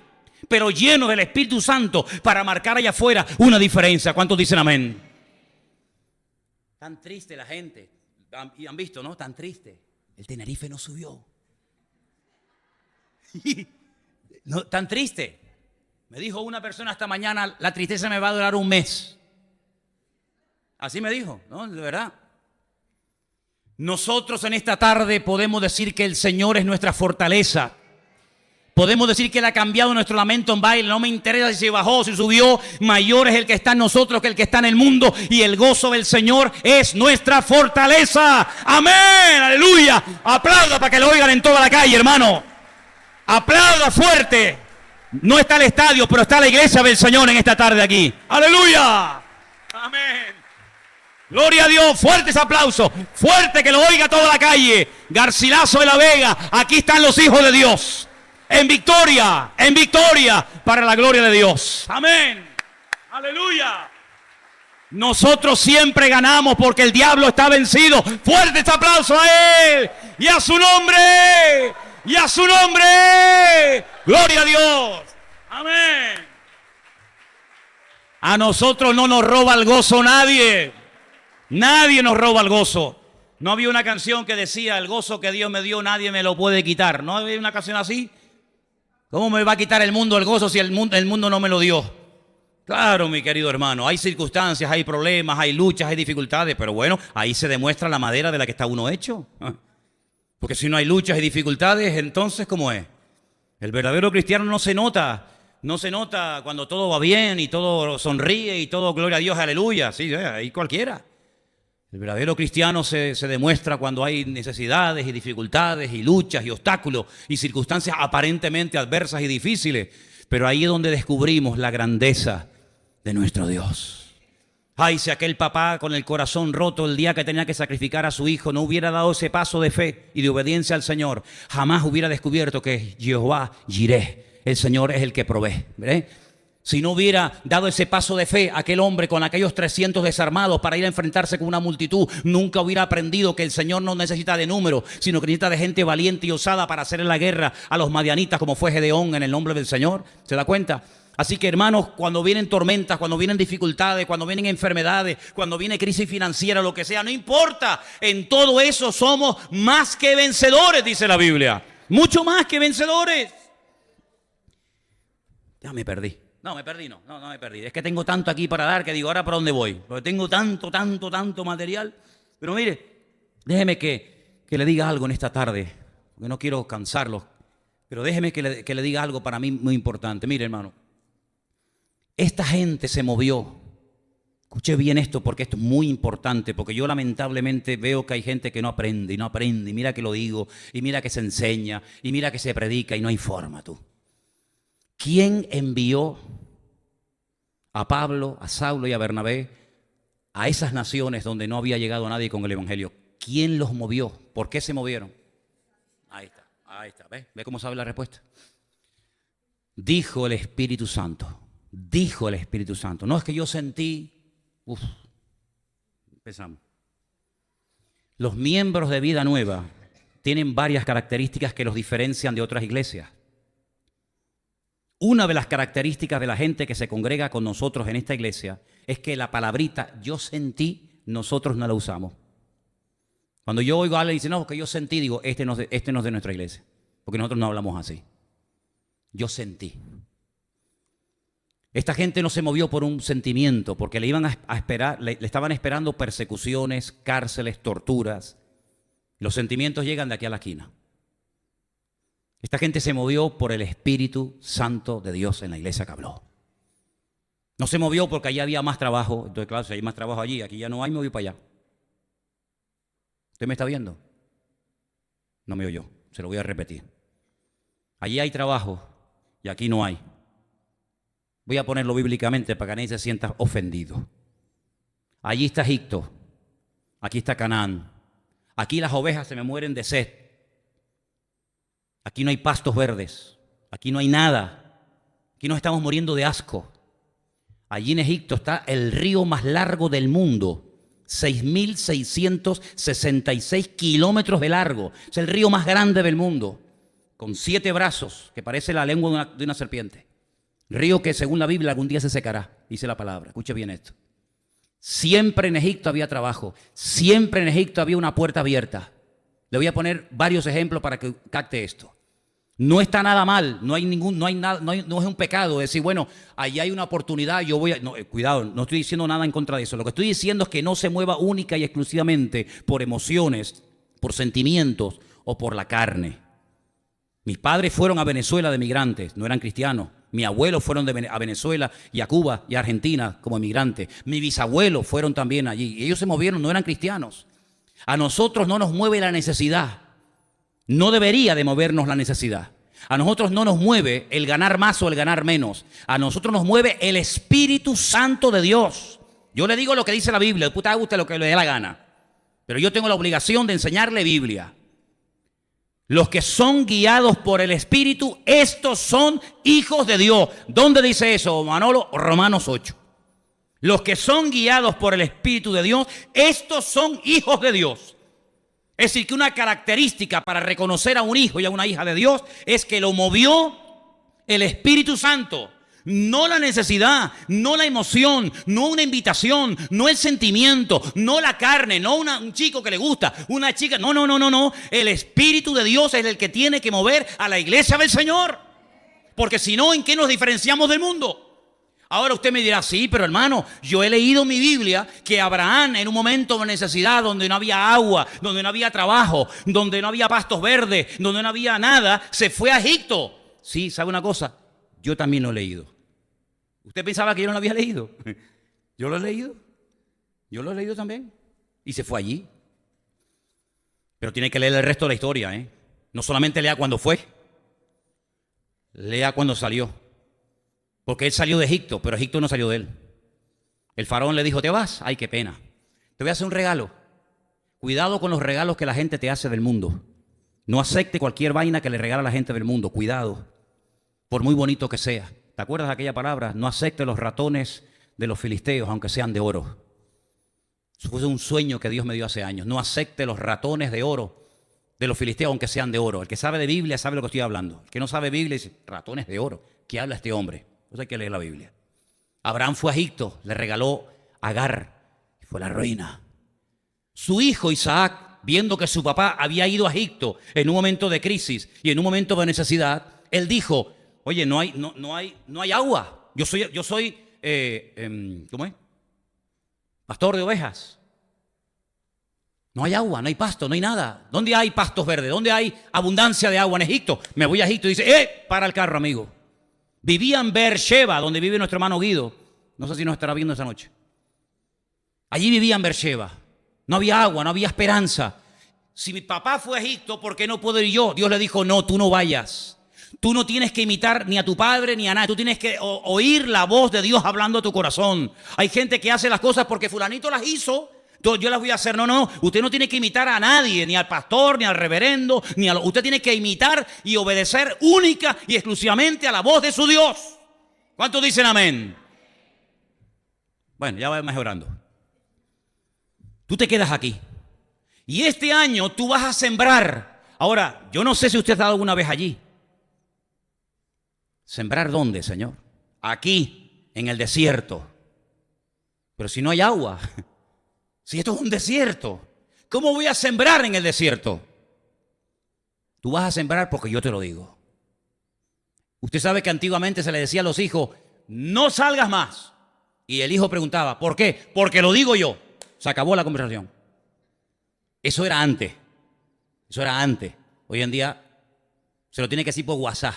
pero llenos del Espíritu Santo para marcar allá afuera una diferencia. ¿Cuántos dicen amén? Tan triste la gente. Y han visto, ¿no? Tan triste. El Tenerife no subió. No, tan triste. Me dijo una persona esta mañana, la tristeza me va a durar un mes. Así me dijo, ¿no? De verdad. Nosotros en esta tarde podemos decir que el Señor es nuestra fortaleza. Podemos decir que Él ha cambiado nuestro lamento en baile. No me interesa si bajó, si subió. Mayor es el que está en nosotros que el que está en el mundo. Y el gozo del Señor es nuestra fortaleza. Amén, aleluya. Aplauda para que lo oigan en toda la calle, hermano. Aplauda fuerte. No está el estadio, pero está la iglesia del Señor en esta tarde aquí. Aleluya. Amén. Gloria a Dios, fuertes aplausos, fuerte que lo oiga toda la calle. Garcilaso de la Vega, aquí están los hijos de Dios. en victoria, para la gloria de Dios. Amén. Aleluya. Nosotros siempre ganamos porque el diablo está vencido. Fuerte este aplauso a Él y a su nombre. Y a su nombre. Gloria a Dios. Amén. A nosotros no nos roba el gozo nadie. Nadie nos roba el gozo. No había una canción que decía: el gozo que Dios me dio nadie me lo puede quitar. ¿No había una canción así? ¿Cómo me va a quitar el mundo el gozo si el mundo no me lo dio? Claro, mi querido hermano, hay circunstancias, hay problemas, hay luchas, hay dificultades, pero bueno, ahí se demuestra la madera de la que está uno hecho. Porque si no hay luchas y dificultades, entonces, ¿cómo es? El verdadero cristiano no se nota cuando todo va bien y todo sonríe y todo gloria a Dios, aleluya, sí, ahí cualquiera. El verdadero cristiano se demuestra cuando hay necesidades y dificultades y luchas y obstáculos y circunstancias aparentemente adversas y difíciles, pero ahí es donde descubrimos la grandeza de nuestro Dios. Ay, si aquel papá con el corazón roto el día que tenía que sacrificar a su hijo no hubiera dado ese paso de fe y de obediencia al Señor, jamás hubiera descubierto que Jehová Jireh, el Señor es el que provee. ¿Ve? Si no hubiera dado ese paso de fe aquel hombre con aquellos 300 desarmados para ir a enfrentarse con una multitud, nunca hubiera aprendido que el Señor no necesita de número, sino que necesita de gente valiente y osada para hacer la guerra a los madianitas, como fue Gedeón en el nombre del Señor. ¿Se da cuenta? Así que, hermanos, cuando vienen tormentas, cuando vienen dificultades, cuando vienen enfermedades, cuando viene crisis financiera, lo que sea, no importa. En todo eso somos más que vencedores, dice la Biblia. Mucho más que vencedores. Ya me perdí. No me perdí. Es que tengo tanto aquí para dar que digo, ¿ahora para dónde voy? Porque tengo tanto material. Pero mire, déjeme que le diga algo en esta tarde, porque no quiero cansarlo. Pero déjeme que le diga algo para mí muy importante. Mire, hermano, esta gente se movió. Escuche bien esto porque esto es muy importante, porque yo lamentablemente veo que hay gente que no aprende, y mira que lo digo, y mira que se enseña, y mira que se predica, y no hay forma, tú. ¿Quién envió a Pablo, a Saulo y a Bernabé a esas naciones donde no había llegado nadie con el Evangelio? ¿Quién los movió? ¿Por qué se movieron? Ahí está. ¿Ve cómo sabe la respuesta? Dijo el Espíritu Santo. Dijo el Espíritu Santo. No es que yo sentí. Empezamos. Los miembros de Vida Nueva tienen varias características que los diferencian de otras iglesias. Una de las características de la gente que se congrega con nosotros en esta iglesia es que la palabrita yo sentí, nosotros no la usamos. Cuando yo oigo a alguien y dice, no, que yo sentí, digo, este no es de nuestra iglesia, porque nosotros no hablamos así. Yo sentí. Esta gente no se movió por un sentimiento, porque le iban a esperar, le estaban esperando persecuciones, cárceles, torturas. Los sentimientos llegan de aquí a la esquina. Esta gente se movió por el Espíritu Santo de Dios en la iglesia que habló. No se movió porque allá había más trabajo. Entonces, claro, si hay más trabajo allí, aquí ya no hay, me voy para allá. ¿Usted me está viendo? No me oyó, se lo voy a repetir. Allí hay trabajo y aquí no hay. Voy a ponerlo bíblicamente para que nadie se sienta ofendido. Allí está Egipto, aquí está Canaán. Aquí las ovejas se me mueren de sed. Aquí no hay pastos verdes, aquí no hay nada. Aquí nos estamos muriendo de asco. Allí en Egipto está el río más largo del mundo. 6.666 kilómetros de largo. Es el río más grande del mundo, con 7 brazos, que parece la lengua de una serpiente. Río que según la Biblia algún día se secará, dice la palabra. Escuche bien esto. Siempre en Egipto había trabajo. Siempre en Egipto había una puerta abierta. Le voy a poner varios ejemplos para que capte esto. No está nada mal, no es un pecado decir, bueno, ahí hay una oportunidad, yo voy a... No, cuidado, no estoy diciendo nada en contra de eso. Lo que estoy diciendo es que no se mueva única y exclusivamente por emociones, por sentimientos o por la carne. Mis padres fueron a Venezuela de migrantes, no eran cristianos. Mis abuelos fueron a Venezuela y a Cuba y a Argentina como emigrantes. Mis bisabuelos fueron también allí. Y ellos se movieron, no eran cristianos. A nosotros no nos mueve la necesidad. No debería de movernos la necesidad. A nosotros no nos mueve el ganar más o el ganar menos. A nosotros nos mueve el Espíritu Santo de Dios. Yo le digo lo que dice la Biblia. Después haga usted lo que le dé la gana. Pero yo tengo la obligación de enseñarle Biblia. Los que son guiados por el Espíritu, estos son hijos de Dios. ¿Dónde dice eso, Manolo? Romanos 8. Los que son guiados por el Espíritu de Dios, estos son hijos de Dios. Es decir, que una característica para reconocer a un hijo y a una hija de Dios es que lo movió el Espíritu Santo. No la necesidad, no la emoción, no una invitación, no el sentimiento, no la carne, no un chico que le gusta, una chica. No. El Espíritu de Dios es el que tiene que mover a la iglesia del Señor. Porque si no, ¿en qué nos diferenciamos del mundo? Ahora usted me dirá, sí, pero hermano, yo he leído en mi Biblia que Abraham en un momento de necesidad, donde no había agua, donde no había trabajo, donde no había pastos verdes, donde no había nada, se fue a Egipto. Sí, ¿sabe una cosa? Yo también lo he leído. ¿Usted pensaba que yo no lo había leído? Yo lo he leído. Yo lo he leído también. Y se fue allí. Pero tiene que leer el resto de la historia, ¿eh? No solamente lea cuando fue. Lea cuando salió. Porque él salió de Egipto, pero Egipto no salió de él. El faraón le dijo, ¿te vas? Ay, qué pena. Te voy a hacer un regalo. Cuidado con los regalos que la gente te hace del mundo. No acepte cualquier vaina que le regala a la gente del mundo. Cuidado. Por muy bonito que sea. ¿Te acuerdas de aquella palabra? No acepte los ratones de los filisteos, aunque sean de oro. Eso fue un sueño que Dios me dio hace años. No acepte los ratones de oro de los filisteos, aunque sean de oro. El que sabe de Biblia sabe lo que estoy hablando. El que no sabe Biblia dice, ratones de oro. ¿Qué habla este hombre? Pues hay que leer la Biblia. Abraham fue a Egipto, le regaló a Agar, y fue la reina. Su hijo Isaac, viendo que su papá había ido a Egipto en un momento de crisis y en un momento de necesidad, él dijo, oye, no hay agua. Yo soy ¿cómo es? Pastor de ovejas. No hay agua, no hay pasto, no hay nada. ¿Dónde hay pastos verdes? ¿Dónde hay abundancia de agua? En Egipto. Me voy a Egipto y dice, para el carro, amigo. Vivía en Beersheba, donde vive nuestro hermano Guido. No sé si nos estará viendo esa noche. Allí vivía en Beersheba. No había agua, no había esperanza. Si mi papá fue a Egipto, ¿por qué no puedo ir yo? Dios le dijo, no, tú no vayas. Tú no tienes que imitar ni a tu padre ni a nadie. Tú tienes que oír la voz de Dios hablando a tu corazón. Hay gente que hace las cosas porque fulanito las hizo. Entonces yo las voy a hacer. No. Usted no tiene que imitar a nadie, ni al pastor, ni al reverendo, usted tiene que imitar y obedecer única y exclusivamente a la voz de su Dios. ¿Cuántos dicen amén? Bueno, ya va mejorando. Tú te quedas aquí. Y este año tú vas a sembrar. Ahora, yo no sé si usted ha estado alguna vez allí. ¿Sembrar dónde, Señor? Aquí, en el desierto. Pero si no hay agua, si esto es un desierto, ¿cómo voy a sembrar en el desierto? Tú vas a sembrar porque yo te lo digo. Usted sabe que antiguamente se le decía a los hijos, no salgas más. Y el hijo preguntaba, ¿por qué? Porque lo digo yo. Se acabó la conversación. Eso era antes. Eso era antes. Hoy en día se lo tiene que decir por WhatsApp.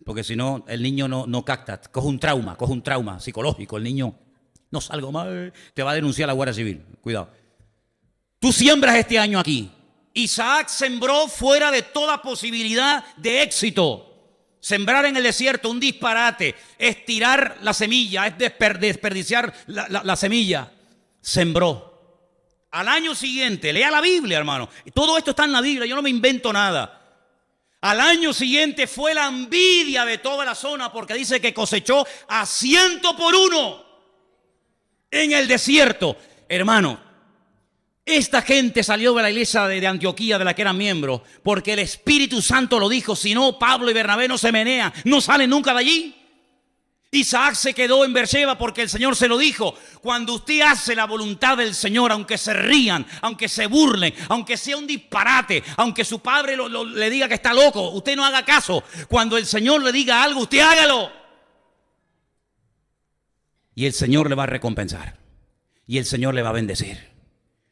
Porque si no, el niño no capta. Coge un trauma psicológico. El niño, no salgo mal, te va a denunciar a la Guardia Civil. Cuidado. Tú siembras este año aquí. Isaac sembró fuera de toda posibilidad de éxito. Sembrar en el desierto, un disparate, es tirar la semilla, es desperdiciar la semilla. Sembró. Al año siguiente, lea la Biblia, hermano. Todo esto está en la Biblia, yo no me invento nada. Al año siguiente fue la envidia de toda la zona porque dice que cosechó a 100 por 1 en el desierto. Hermano, esta gente salió de la iglesia de Antioquía de la que eran miembros porque el Espíritu Santo lo dijo. Si no, Pablo y Bernabé no se menean, no salen nunca de allí. Isaac se quedó en Beersheba porque el Señor se lo dijo. Cuando usted hace la voluntad del Señor, aunque se rían, aunque se burlen, aunque sea un disparate, aunque su padre le diga que está loco, usted no haga caso. Cuando el Señor le diga algo, usted hágalo. Y el Señor le va a recompensar. Y el Señor le va a bendecir.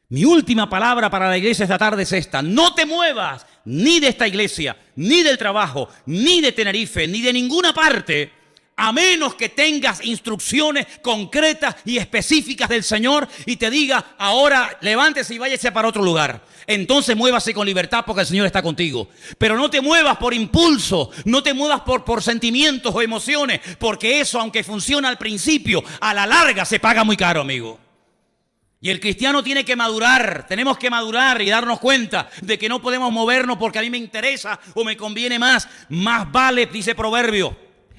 Mi última palabra para la iglesia esta tarde es esta. No te muevas ni de esta iglesia, ni del trabajo, ni de Tenerife, ni de ninguna parte, a menos que tengas instrucciones concretas y específicas del Señor y te diga, ahora levántese y váyase para otro lugar. Entonces muévase con libertad porque el Señor está contigo. Pero no te muevas por impulso, no te muevas por sentimientos o emociones, porque eso, aunque funciona al principio, a la larga se paga muy caro, amigo. Y el cristiano tiene que madurar, tenemos que madurar y darnos cuenta de que no podemos movernos porque a mí me interesa o me conviene más. Más vale, dice Proverbio,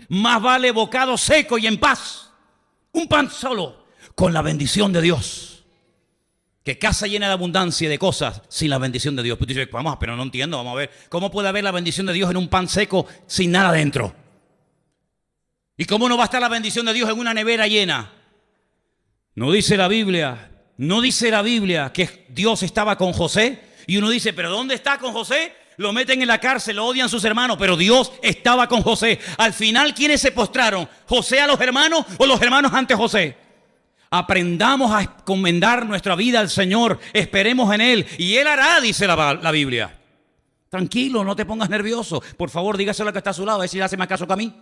más vale bocado seco y en paz, un pan solo, con la bendición de Dios, que casa llena de abundancia de cosas sin la bendición de Dios. Pues tú dices, vamos, pero no entiendo, vamos a ver, ¿cómo puede haber la bendición de Dios en un pan seco sin nada dentro? ¿Y cómo no va a estar la bendición de Dios en una nevera llena? No dice la Biblia que Dios estaba con José. Y uno dice, ¿pero dónde está con José? Lo meten en la cárcel, lo odian sus hermanos, pero Dios estaba con José. Al final, ¿quiénes se postraron? ¿José a los hermanos o los hermanos ante José? Aprendamos a encomendar nuestra vida al Señor, esperemos en Él y Él hará, dice la Biblia. Tranquilo, no te pongas nervioso. Por favor, dígaselo al que está a su lado, a ver si le hace más caso que a mí.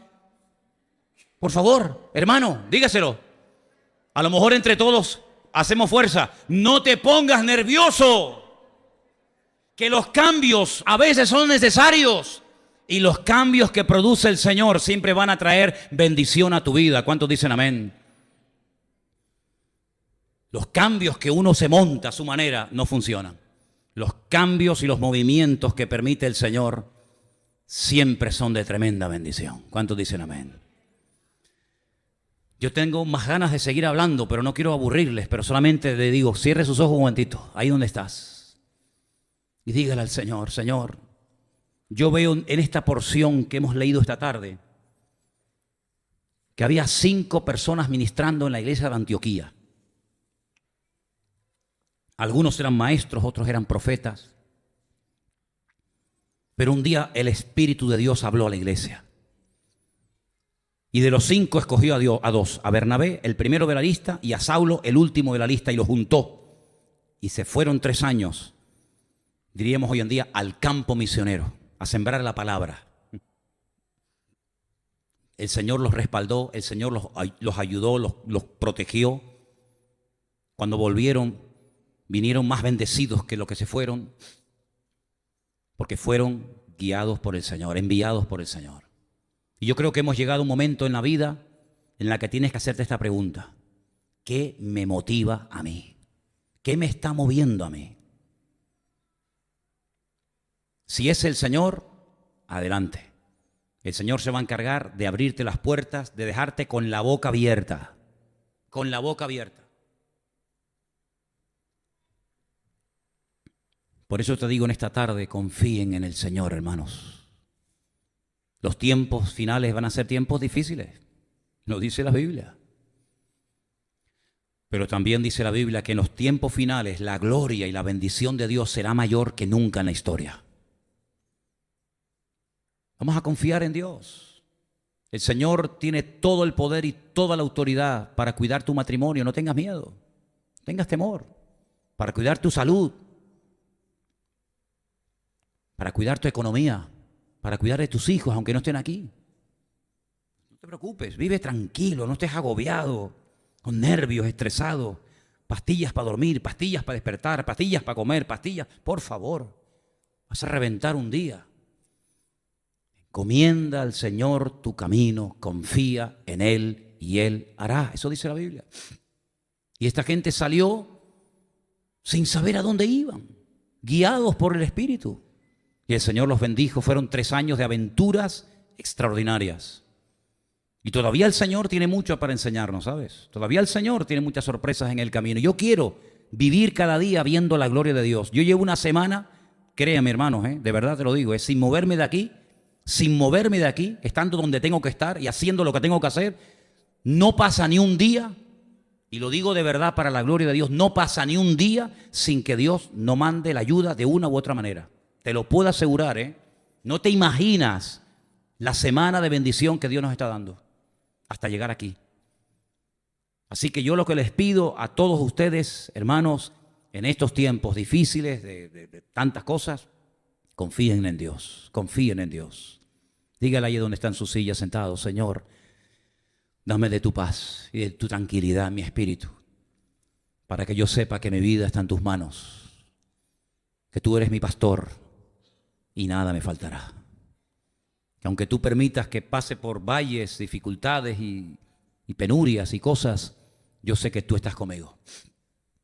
Por favor, hermano, dígaselo. A lo mejor entre todos hacemos fuerza. No te pongas nervioso. Que los cambios a veces son necesarios. Y los cambios que produce el Señor siempre van a traer bendición a tu vida. ¿Cuántos dicen amén? Los cambios que uno se monta a su manera no funcionan. Los cambios y los movimientos que permite el Señor siempre son de tremenda bendición. ¿Cuántos dicen amén? Yo tengo más ganas de seguir hablando, pero no quiero aburrirles, pero solamente le digo, cierre sus ojos un momentito, ahí donde estás. Y dígale al Señor, Señor, yo veo en esta porción que hemos leído esta tarde, que había 5 personas ministrando en la iglesia de Antioquía. Algunos eran maestros, otros eran profetas. Pero un día el Espíritu de Dios habló a la iglesia. Y de los 5 escogió a 2, a Bernabé, el primero de la lista, y a Saulo, el último de la lista, y los juntó. Y se fueron 3 años, diríamos hoy en día, al campo misionero, a sembrar la palabra. El Señor los respaldó, el Señor los ayudó, los protegió. Cuando volvieron, vinieron más bendecidos que los que se fueron, porque fueron guiados por el Señor, enviados por el Señor. Y yo creo que hemos llegado a un momento en la vida en la que tienes que hacerte esta pregunta. ¿Qué me motiva a mí? ¿Qué me está moviendo a mí? Si es el Señor, adelante. El Señor se va a encargar de abrirte las puertas, de dejarte con la boca abierta. Con la boca abierta. Por eso te digo en esta tarde, confíen en el Señor, hermanos. Los tiempos finales van a ser tiempos difíciles, lo dice la Biblia. Pero también dice la Biblia que en los tiempos finales la gloria y la bendición de Dios será mayor que nunca en la historia. Vamos a confiar en Dios. El Señor tiene todo el poder y toda la autoridad para cuidar tu matrimonio. No tengas miedo, no tengas temor. Para cuidar tu salud, para cuidar tu economía, para cuidar de tus hijos, aunque no estén aquí. No te preocupes, vive tranquilo, no estés agobiado, con nervios, estresado. Pastillas para dormir, pastillas para despertar, pastillas para comer, pastillas. Por favor, vas a reventar un día. Encomienda al Señor tu camino, confía en Él y Él hará. Eso dice la Biblia. Y esta gente salió sin saber a dónde iban, guiados por el Espíritu. Y el Señor los bendijo. Fueron 3 años de aventuras extraordinarias. Y todavía el Señor tiene mucho para enseñarnos, ¿sabes? Todavía el Señor tiene muchas sorpresas en el camino. Yo quiero vivir cada día viendo la gloria de Dios. Yo llevo una semana, créanme hermanos, de verdad te lo digo, sin moverme de aquí, estando donde tengo que estar y haciendo lo que tengo que hacer. No pasa ni un día, y lo digo de verdad para la gloria de Dios, no pasa ni un día sin que Dios no mande la ayuda de una u otra manera. Te lo puedo asegurar, No te imaginas la semana de bendición que Dios nos está dando hasta llegar aquí. Así que yo lo que les pido a todos ustedes, hermanos, en estos tiempos difíciles de tantas cosas, confíen en Dios, confíen en Dios. Dígale ahí donde está en su silla sentado, Señor, dame de tu paz y de tu tranquilidad, mi espíritu, para que yo sepa que mi vida está en tus manos, que tú eres mi pastor y nada me faltará. Que aunque tú permitas que pase por valles, dificultades y penurias y cosas, yo sé que tú estás conmigo.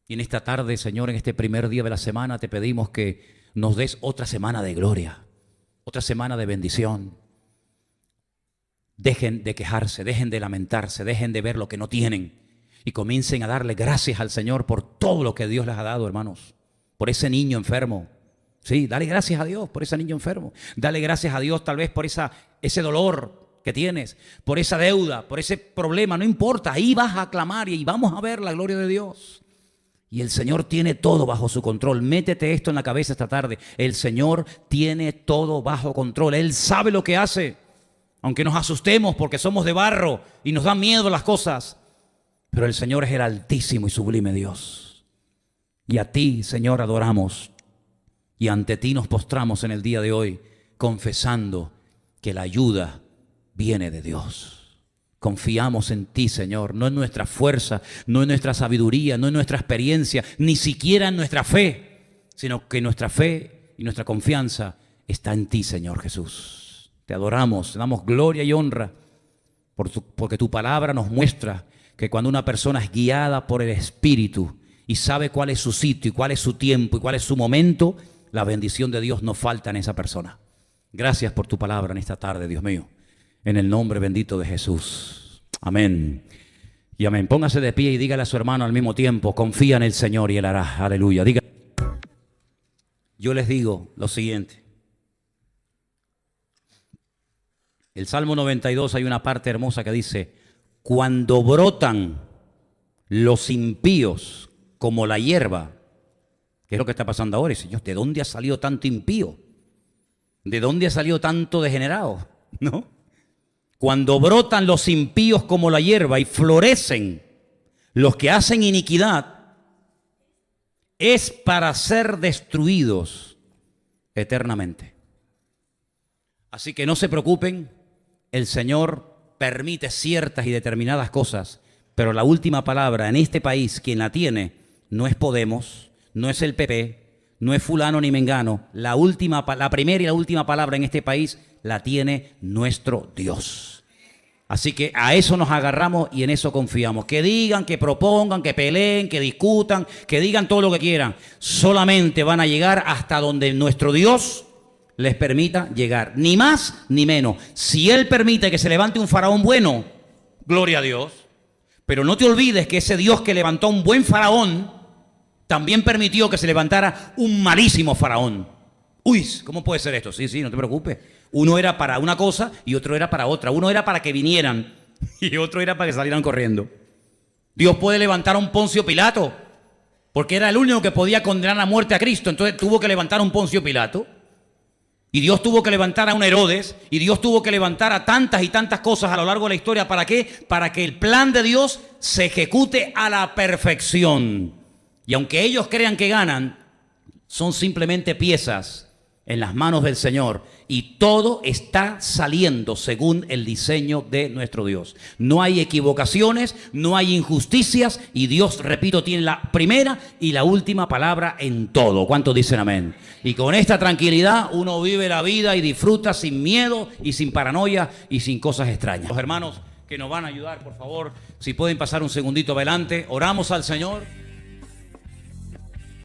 Y en esta tarde, Señor, en este primer día de la semana, te pedimos que nos des otra semana de gloria, otra semana de bendición. Dejen de quejarse, dejen de lamentarse, dejen de ver lo que no tienen y comiencen a darle gracias al Señor por todo lo que Dios les ha dado, hermanos. Por ese niño enfermo. Sí, dale gracias a Dios por ese niño enfermo. Dale gracias a Dios tal vez por ese dolor que tienes, por esa deuda, por ese problema. No importa, ahí vas a clamar y vamos a ver la gloria de Dios. Y el Señor tiene todo bajo su control. Métete esto en la cabeza esta tarde. El Señor tiene todo bajo control. Él sabe lo que hace. Aunque nos asustemos porque somos de barro y nos dan miedo las cosas. Pero el Señor es el altísimo y sublime Dios. Y a ti, Señor, adoramos. Y ante ti nos postramos en el día de hoy, confesando que la ayuda viene de Dios. Confiamos en ti, Señor, no en nuestra fuerza, no en nuestra sabiduría, no en nuestra experiencia, ni siquiera en nuestra fe, sino que nuestra fe y nuestra confianza está en ti, Señor Jesús. Te adoramos, te damos gloria y honra, porque tu palabra nos muestra que cuando una persona es guiada por el Espíritu y sabe cuál es su sitio y cuál es su tiempo y cuál es su momento, la bendición de Dios no falta en esa persona. Gracias por tu palabra en esta tarde, Dios mío, en el nombre bendito de Jesús. Amén. Y amén. Póngase de pie y dígale a su hermano al mismo tiempo, confía en el Señor y Él hará. Aleluya. Diga. Yo les digo lo siguiente. El Salmo 92 hay una parte hermosa que dice, cuando brotan los impíos como la hierba, ¿qué es lo que está pasando ahora? Y Señor, ¿de dónde ha salido tanto impío? ¿De dónde ha salido tanto degenerado? ¿No? Cuando brotan los impíos como la hierba y florecen los que hacen iniquidad, es para ser destruidos eternamente. Así que no se preocupen. El Señor permite ciertas y determinadas cosas, pero la última palabra en este país, quien la tiene, no es Podemos, no es el PP, no es fulano ni mengano. La primera y la última palabra en este país la tiene nuestro Dios. Así que a eso nos agarramos y en eso confiamos. Que digan, que propongan, que peleen, que discutan, que digan todo lo que quieran. Solamente van a llegar hasta donde nuestro Dios les permita llegar, ni más ni menos. Si Él permite que se levante un faraón bueno, gloria a Dios. Pero no te olvides que ese Dios que levantó un buen faraón, también permitió que se levantara un malísimo faraón. Uy, ¿cómo puede ser esto? Sí, no te preocupes. Uno era para una cosa y otro era para otra. Uno era para que vinieran y otro era para que salieran corriendo. Dios puede levantar a un Poncio Pilato, porque era el único que podía condenar a muerte a Cristo. Entonces tuvo que levantar a un Poncio Pilato. Y Dios tuvo que levantar a un Herodes, y Dios tuvo que levantar a tantas y tantas cosas a lo largo de la historia. ¿Para qué? Para que el plan de Dios se ejecute a la perfección. Y aunque ellos crean que ganan, son simplemente piezas en las manos del Señor. Y todo está saliendo según el diseño de nuestro Dios. No hay equivocaciones, no hay injusticias, y Dios, repito, tiene la primera y la última palabra en todo. ¿Cuántos dicen amén? Y con esta tranquilidad uno vive la vida y disfruta sin miedo y sin paranoia y sin cosas extrañas. Los hermanos que nos van a ayudar, por favor, si pueden pasar un segundito adelante, oramos al Señor.